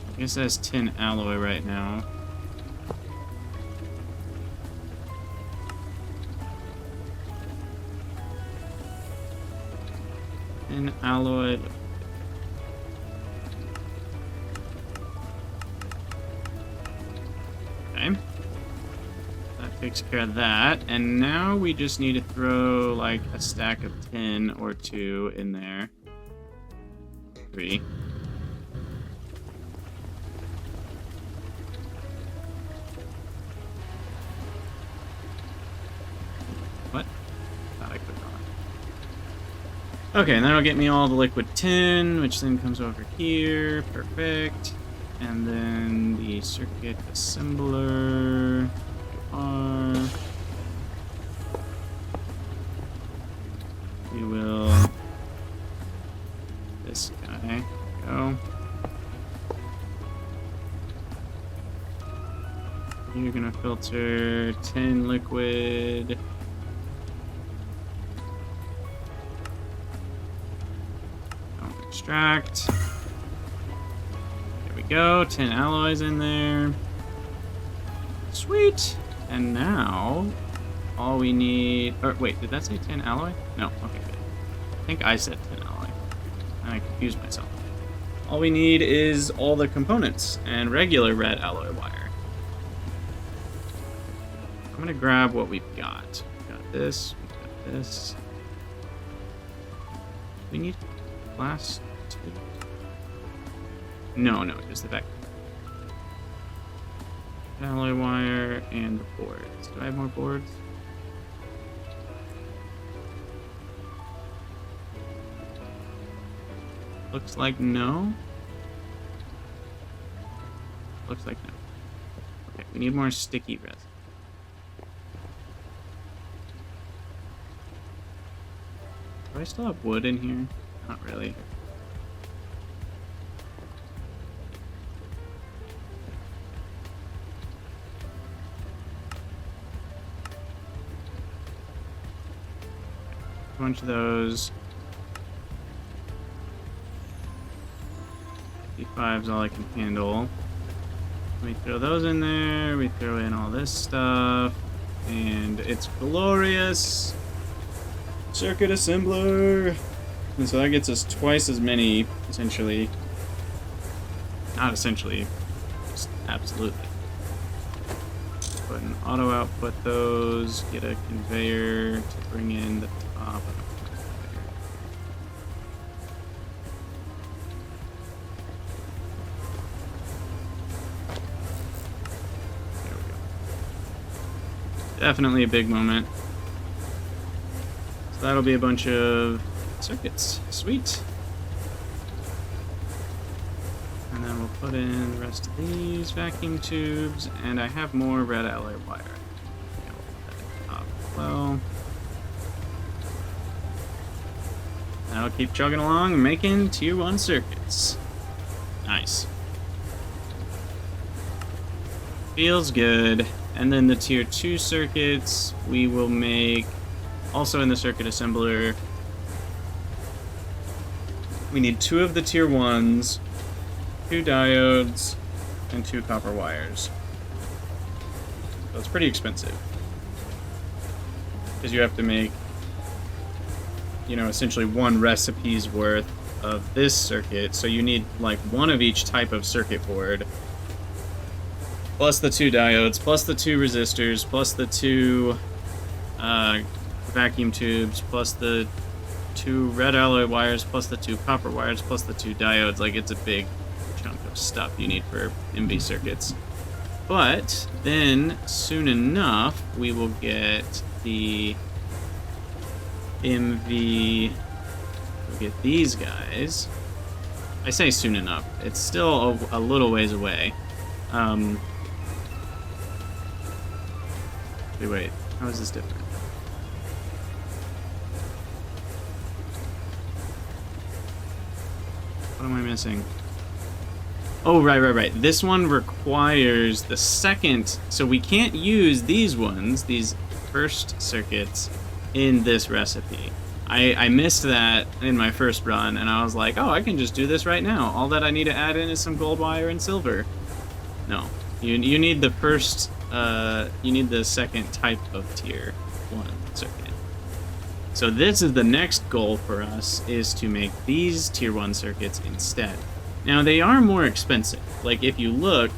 I guess it has 10 alloy right now. And alloy. Okay. That takes care of that. And now we just need to throw like a stack of 10 or 2 in there. 3. Okay, and that'll get me all the liquid tin, which then comes over here. Perfect. And then the circuit assembler. We will. This guy. Go. You're gonna filter tin liquid. Extract. There we go. 10 alloys in there. Sweet. And now, all we need... Or wait, did that say 10 alloy? No. Okay, good. I think I said 10 alloy. And I confused myself. All we need is all the components and regular red alloy wire. I'm going to grab what we've got. We've got this. We've got this. We need glass. No, just the vector. alloy wire, and the boards. Do I have more boards? Looks like no. Looks like no. Okay, we need more sticky resin. Do I still have wood in here? Not really. A bunch of those. 55 is all I can handle. We throw those in there, we throw in all this stuff, and it's glorious! Circuit assembler! And so that gets us twice as many, essentially. Not essentially, just absolutely. Put an auto output those, get a conveyor to bring in the top. Definitely a big moment. So that'll be a bunch of circuits. Sweet. And then we'll put in the rest of these vacuum tubes, and I have more red alloy wire. Yeah, we'll put that at the top as well. That'll keep chugging along, making tier 1 circuits. Nice. Feels good. And then the tier 2 circuits we will make also in the circuit assembler. We need 2 of the tier 1s, 2 diodes, and 2 copper wires. So it's pretty expensive. Because you have to make, you know, essentially 1 recipe's worth of this circuit. So you need like 1 of each type of circuit board. Plus the 2 diodes, plus the 2 resistors, plus the 2 vacuum tubes, plus the 2 red alloy wires, plus the 2 copper wires, plus the 2 diodes. Like, it's a big chunk of stuff you need for MV circuits. But then, soon enough, we will get the MV... We'll get these guys. I say soon enough. It's still a little ways away. Wait, how is this different? What am I missing? Oh, right. This one requires the second, so we can't use these ones, these first circuits, in this recipe. I missed that in my first run, and I was like, oh, I can just do this right now. All that I need to add in is some gold wire and silver. No, you need the first... you need the second type of tier 1 circuit. So this is the next goal for us, is to make these tier 1 circuits instead. Now they are more expensive. Like if you look,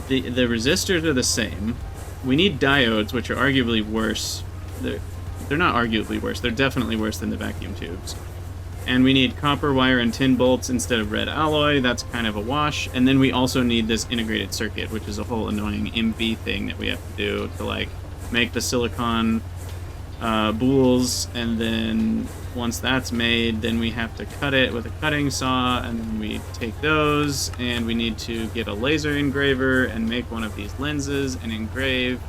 the resistors are the same. We need diodes, which are arguably worse. They're not arguably worse, they're definitely worse than the vacuum tubes. And we need copper wire and tin bolts instead of red alloy. That's kind of a wash. And then we also need this integrated circuit, which is a whole annoying MV thing that we have to do to like make the silicon boules. And then once that's made, then we have to cut it with a cutting saw. And then we take those, and we need to get a laser engraver and make one of these lenses and engrave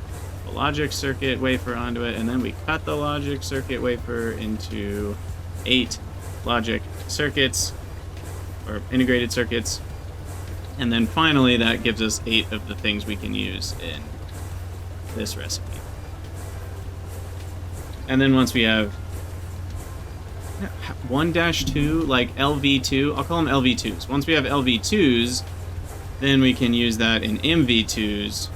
a logic circuit wafer onto it. And then we cut the logic circuit wafer into 8 logic circuits, or integrated circuits, and then finally that gives us 8 of the things we can use in this recipe. And then once we have 1-2, like LV2, I'll call them LV2s. Once we have LV2s, then we can use that in MV2s,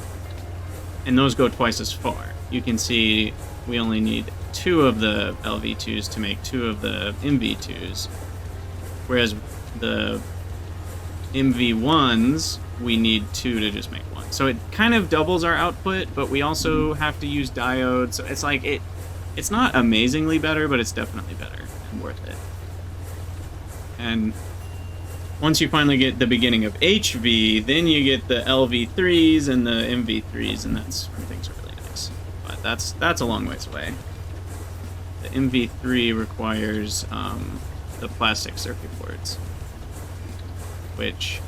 and those go twice as far. You can see we only need 2 of the LV2s to make 2 of the MV2s, whereas the MV1s, we need 2 to just make 1. So it kind of doubles our output, but we also have to use diodes, so it's like, it's not amazingly better, but it's definitely better and worth it. And once you finally get the beginning of HV, then you get the LV3s and the MV3s, and that's when things are really nice. But that's a long ways away. The MV3 requires the plastic circuit boards, which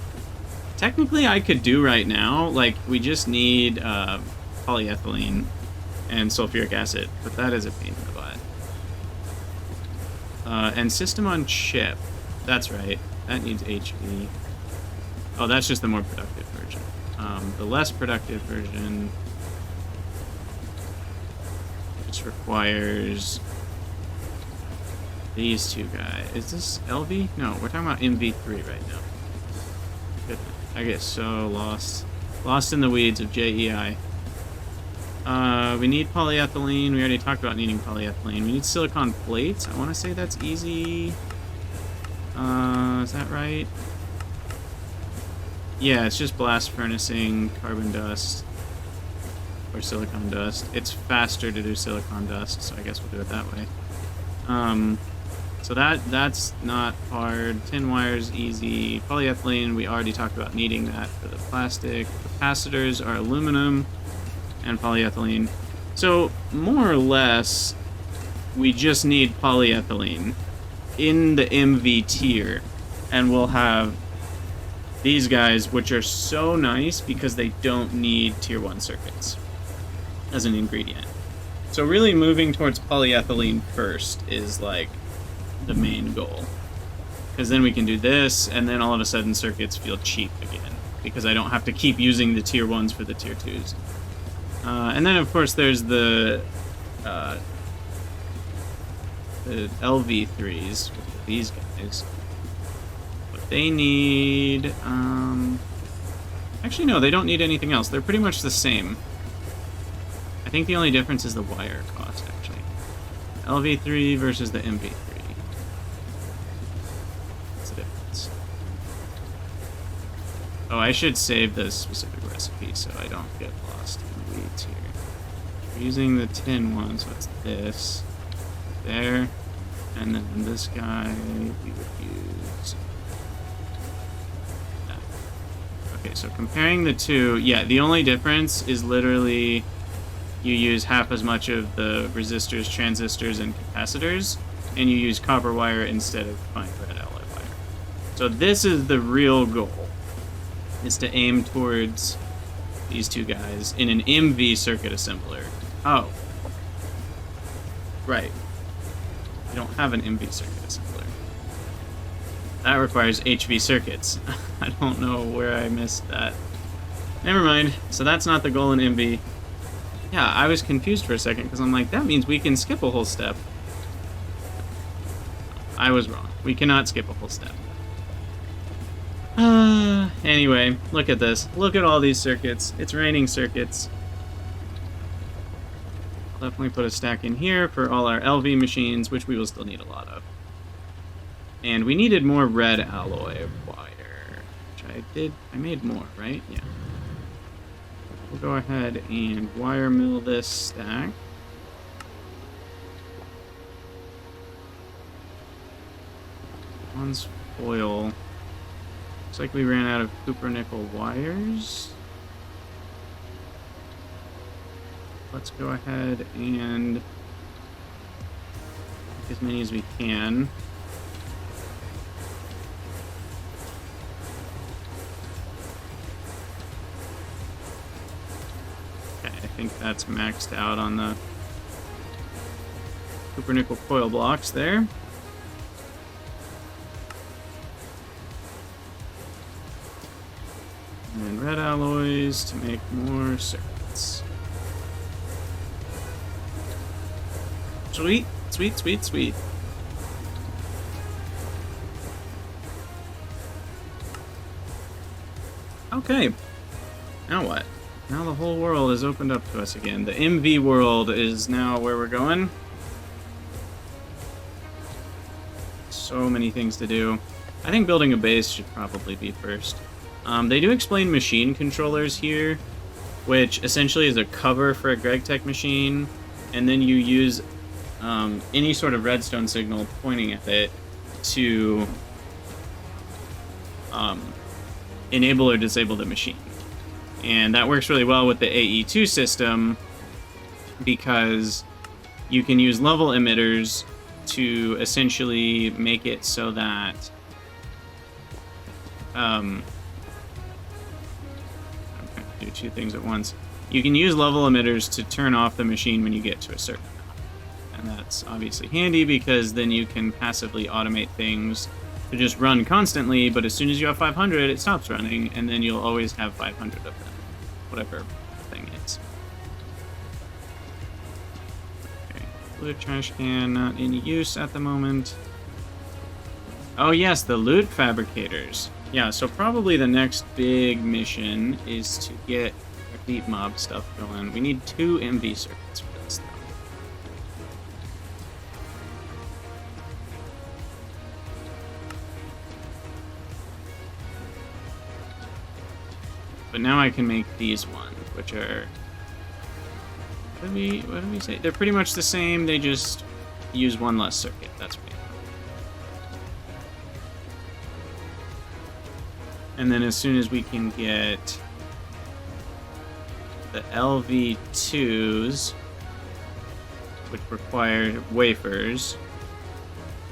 technically I could do right now. Like, we just need polyethylene and sulfuric acid, but that is a pain in the butt. And system on chip, that's right, that needs HV. Oh, that's just the more productive version. The less productive version just requires these two guys. Is this LV? No, we're talking about MV3 right now. Good. I get so lost in the weeds of JEI. We need polyethylene. We already talked about needing polyethylene. We need silicon plates. I want to say that's easy. Is that right? Yeah, it's just blast furnacing carbon dust or silicon dust. It's faster to do silicon dust, so I guess we'll do it that way. So that's not hard. Tin wire's easy. Polyethylene, we already talked about needing that for the plastic. Capacitors are aluminum and polyethylene. So, more or less, we just need polyethylene in the MV tier, and we'll have these guys, which are so nice because they don't need tier 1 circuits as an ingredient. So really moving towards polyethylene first is like the main goal, because then we can do this, and then all of a sudden circuits feel cheap again because I don't have to keep using the tier 1s for the tier 2s. And then of course there's the LV3s, these guys. What they need, actually no, they don't need anything else. They're pretty much the same. I think the only difference is the wire cost, actually. LV3 versus the MV3. What's the difference? Oh, I should save the specific recipe so I don't get lost in the weeds here. We're using the tin one, so it's this, there, and then this guy we would use that. Okay, so comparing the two, yeah, the only difference is literally you use half as much of the resistors, transistors, and capacitors, and you use copper wire instead of fine red alloy wire. So this is the real goal, is to aim towards these two guys in an MV circuit assembler. Oh. Right. You don't have an MV circuit assembler. That requires HV circuits. I don't know where I missed that. Never mind. So that's not the goal in MV. Yeah, I was confused for a second because I'm like, that means we can skip a whole step. I was wrong. We cannot skip a whole step. Anyway, look at this. Look at all these circuits. It's raining circuits. I'll definitely put a stack in here for all our LV machines, which we will still need a lot of. And we needed more red alloy wire, which I made more, right? Yeah. We'll go ahead and wire mill this stack. One's foil. Looks like we ran out of copper nickel wires. Let's go ahead and make as many as we can. I think that's maxed out on the copper nickel coil blocks there. And red alloys to make more circuits. Sweet, sweet, sweet, sweet. Okay, now what? Now the whole world is opened up to us again. The MV world is now where we're going. So many things to do. I think building a base should probably be first. They do explain machine controllers here, which essentially is a cover for a GregTech machine, and then you use any sort of redstone signal pointing at it to enable or disable the machine. And that works really well with the AE2 system because you can use level emitters to essentially make it so that I'm trying to do two things at once. You can use level emitters to turn off the machine when you get to a certain amount. And that's obviously handy because then you can passively automate things to just run constantly, but as soon as you have 500, it stops running, and then you'll always have 500 of them, whatever the thing is. Okay, loot trash can, not in use at the moment. Oh yes, the loot fabricators. Yeah, so probably the next big mission is to get our deep mob stuff going. We need 2 MV circuits for this, though. But now I can make these ones, which are... What do we say? They're pretty much the same, they just use one less circuit. That's right. And then as soon as we can get the LV2s, which require wafers,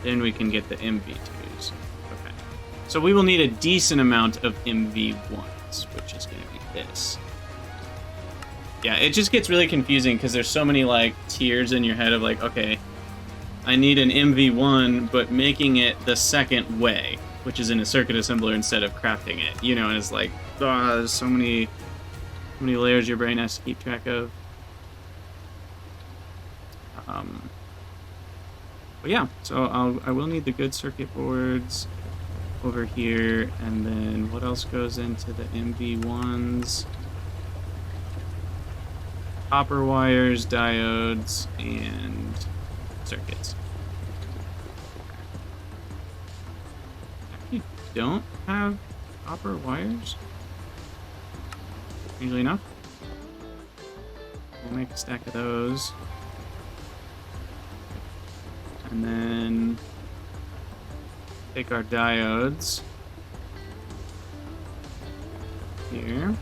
then we can get the MV2s. Okay. So we will need a decent amount of MV1s, which is going to be this. Yeah, it just gets really confusing because there's so many like tiers in your head of like, okay, I need an MV1, but making it the second way, which is in a circuit assembler instead of crafting it, you know, and it's like, oh, there's so many layers your brain has to keep track of. But yeah, so I will need the good circuit boards over here, and then what else goes into the MV1s? Copper wires, diodes, and circuits. Don't have copper wires? Usually enough. We'll make a stack of those. And then take our diodes here.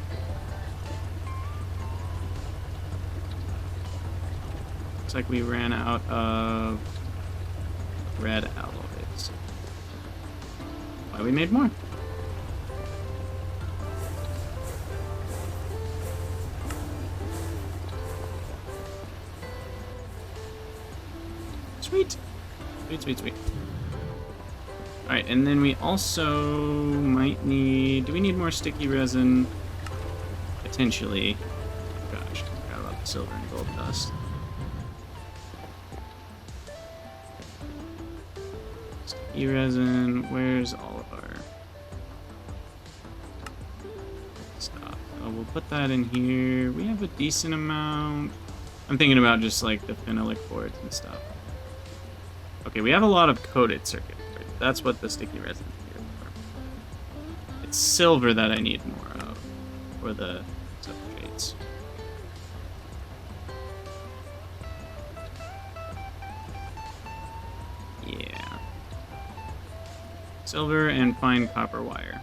Looks like we ran out of red alloys. Why we made more? Sweet. Sweet, sweet, sweet. Alright, and then we also might need... Do we need more sticky resin? Potentially. Oh gosh, I forgot about the silver and gold dust. Sticky resin, where's all of our stuff? Oh, we'll put that in here. We have a decent amount. I'm thinking about just like the phenolic boards and stuff. Okay, we have a lot of coated circuit board. That's what the sticky resin is here for. It's silver that I need more of for the substrates. Yeah. Silver and fine copper wire.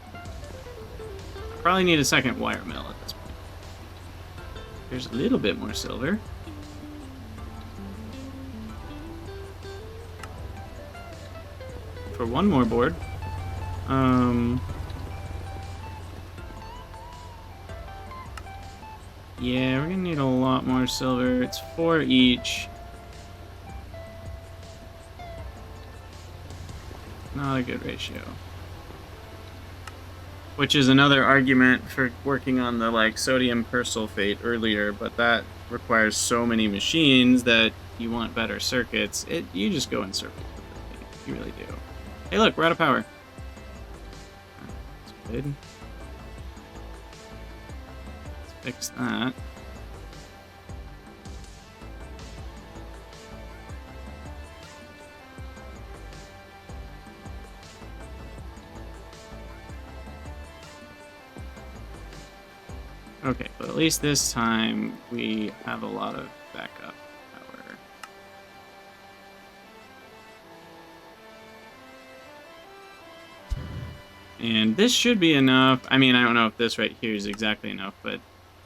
Probably need a second wire mill at this point. There's a little bit more silver. For one more board. Yeah, we're gonna need a lot more silver. It's 4 each. Not a good ratio. Which is another argument for working on the like sodium persulfate earlier, but that requires so many machines that you want better circuits. You just go in circles with it. You really do. Hey look, we're out of power. That's good. Let's fix that. Okay, but at least this time we have a lot of backup power. And this should be enough. I mean, I don't know if this right here is exactly enough, but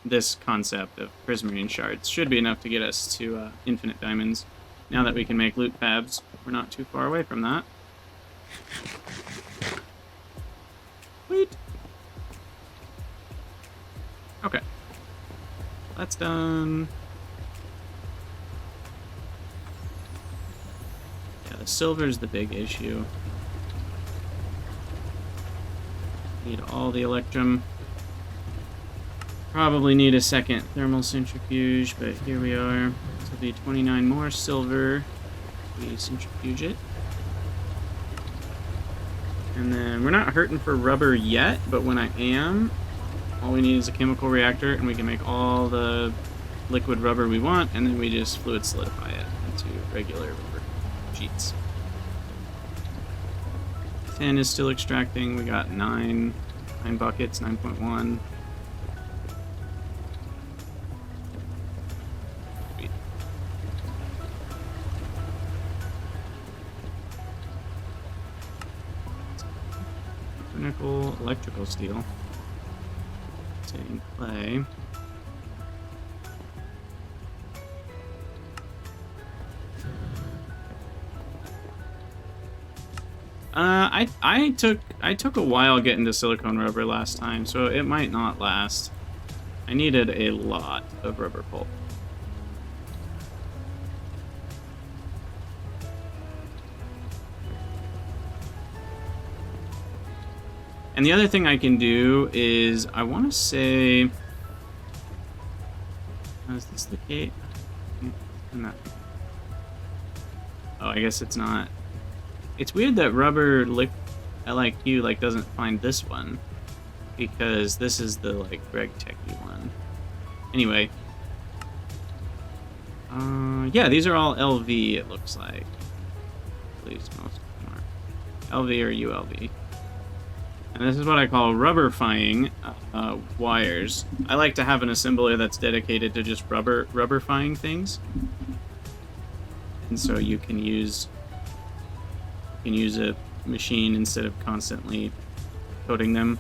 this concept of prismarine shards should be enough to get us to infinite diamonds. Now that we can make loot fabs, we're not too far away from that. Sweet. Okay. That's done. Yeah, the silver's the big issue. Need all the electrum. Probably need a second thermal centrifuge, but here we are. This will be 29 more silver. We centrifuge it. And then we're not hurting for rubber yet, but when I am, all we need is a chemical reactor, and we can make all the liquid rubber we want, and then we just fluid solidify it into regular rubber sheets. 10 is still extracting. We got 9 buckets, 9.1. Sweet. Nickel, electrical steel. Saying clay. I took a while getting to silicone rubber last time, so it might not last. I needed a lot of rubber pulp. And the other thing I can do is, I want to say... Is this the gate? Oh, I guess it's not. It's weird that rubber LIQ like doesn't find this one, because this is the like Greg Techie one. Anyway, yeah, these are all LV. It looks like, at least most of them are LV or ULV. And this is what I call rubberifying wires. I like to have an assembler that's dedicated to just rubberifying things, and so you can use a machine instead of constantly coating them.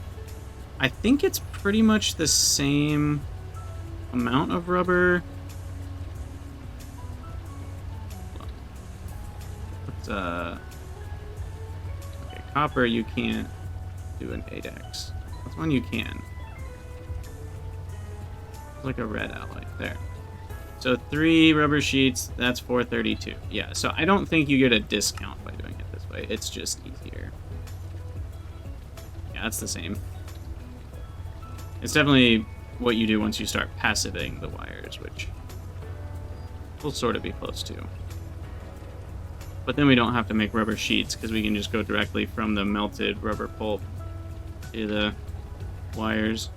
I think it's pretty much the same amount of rubber. Let's, okay, copper you can't do an 8x. That's one you can. It's like a red alloy there. So 3 rubber sheets, that's 432. Yeah, so I don't think you get a discount by doing it this way. It's just easier. Yeah, that's the same. It's definitely what you do once you start passiving the wires, which we'll sort of be close to. But then we don't have to make rubber sheets, because we can just go directly from the melted rubber pulp to the wires.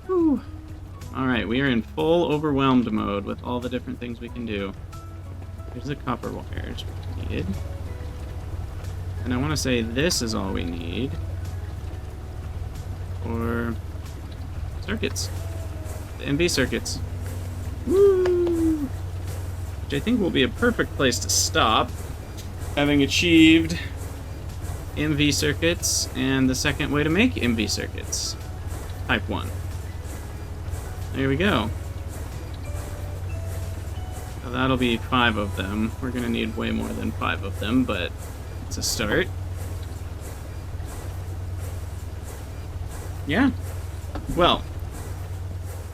Whew. Alright, we are in full overwhelmed mode with all the different things we can do. Here's the copper wires we needed. And I want to say this is all we need for circuits. The MV circuits. Woo! Which I think will be a perfect place to stop, having achieved MV circuits and the second way to make MV circuits. Type 1. There we go. So that'll be 5 of them. We're gonna need way more than 5 of them, but it's a start. Yeah. Well,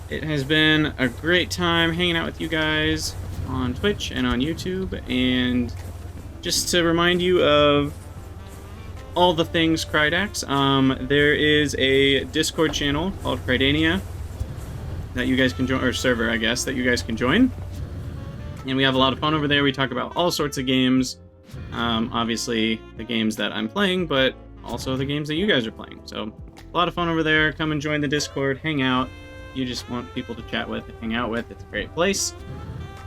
it has been a great time hanging out with you guys on Twitch and on YouTube, and just to remind you of all the things Krydax, there is a Discord channel called Krydania that you guys can join, or server, I guess, that you guys can join. And we have a lot of fun over there. We talk about all sorts of games. Obviously, the games that I'm playing, but also the games that you guys are playing. So, a lot of fun over there. Come and join the Discord, hang out. You just want people to chat with, hang out with. It's a great place.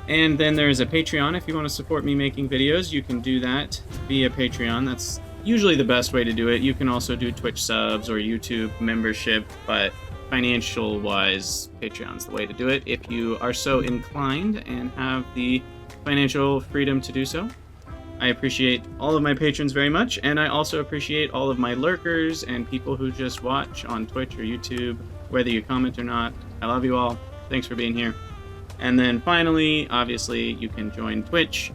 And then there's a Patreon. If you want to support me making videos, you can do that via Patreon. That's usually the best way to do it. You can also do Twitch subs or YouTube membership, but financial-wise, Patreon's the way to do it if you are so inclined and have the financial freedom to do so. I appreciate all of my patrons very much, and I also appreciate all of my lurkers and people who just watch on Twitch or YouTube, whether you comment or not. I love you all. Thanks for being here. And then finally, obviously, you can join Twitch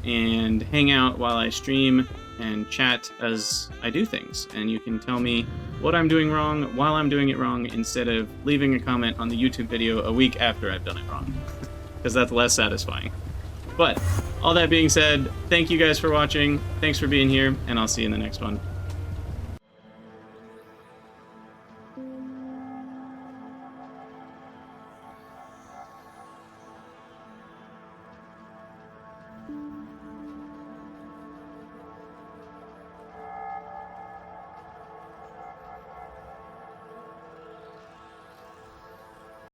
and hang out while I stream and chat as I do things. And you can tell me what I'm doing wrong while I'm doing it wrong instead of leaving a comment on the YouTube video a week after I've done it wrong, because that's less satisfying. But all that being said, thank you guys for watching. Thanks for being here, and I'll see you in the next one.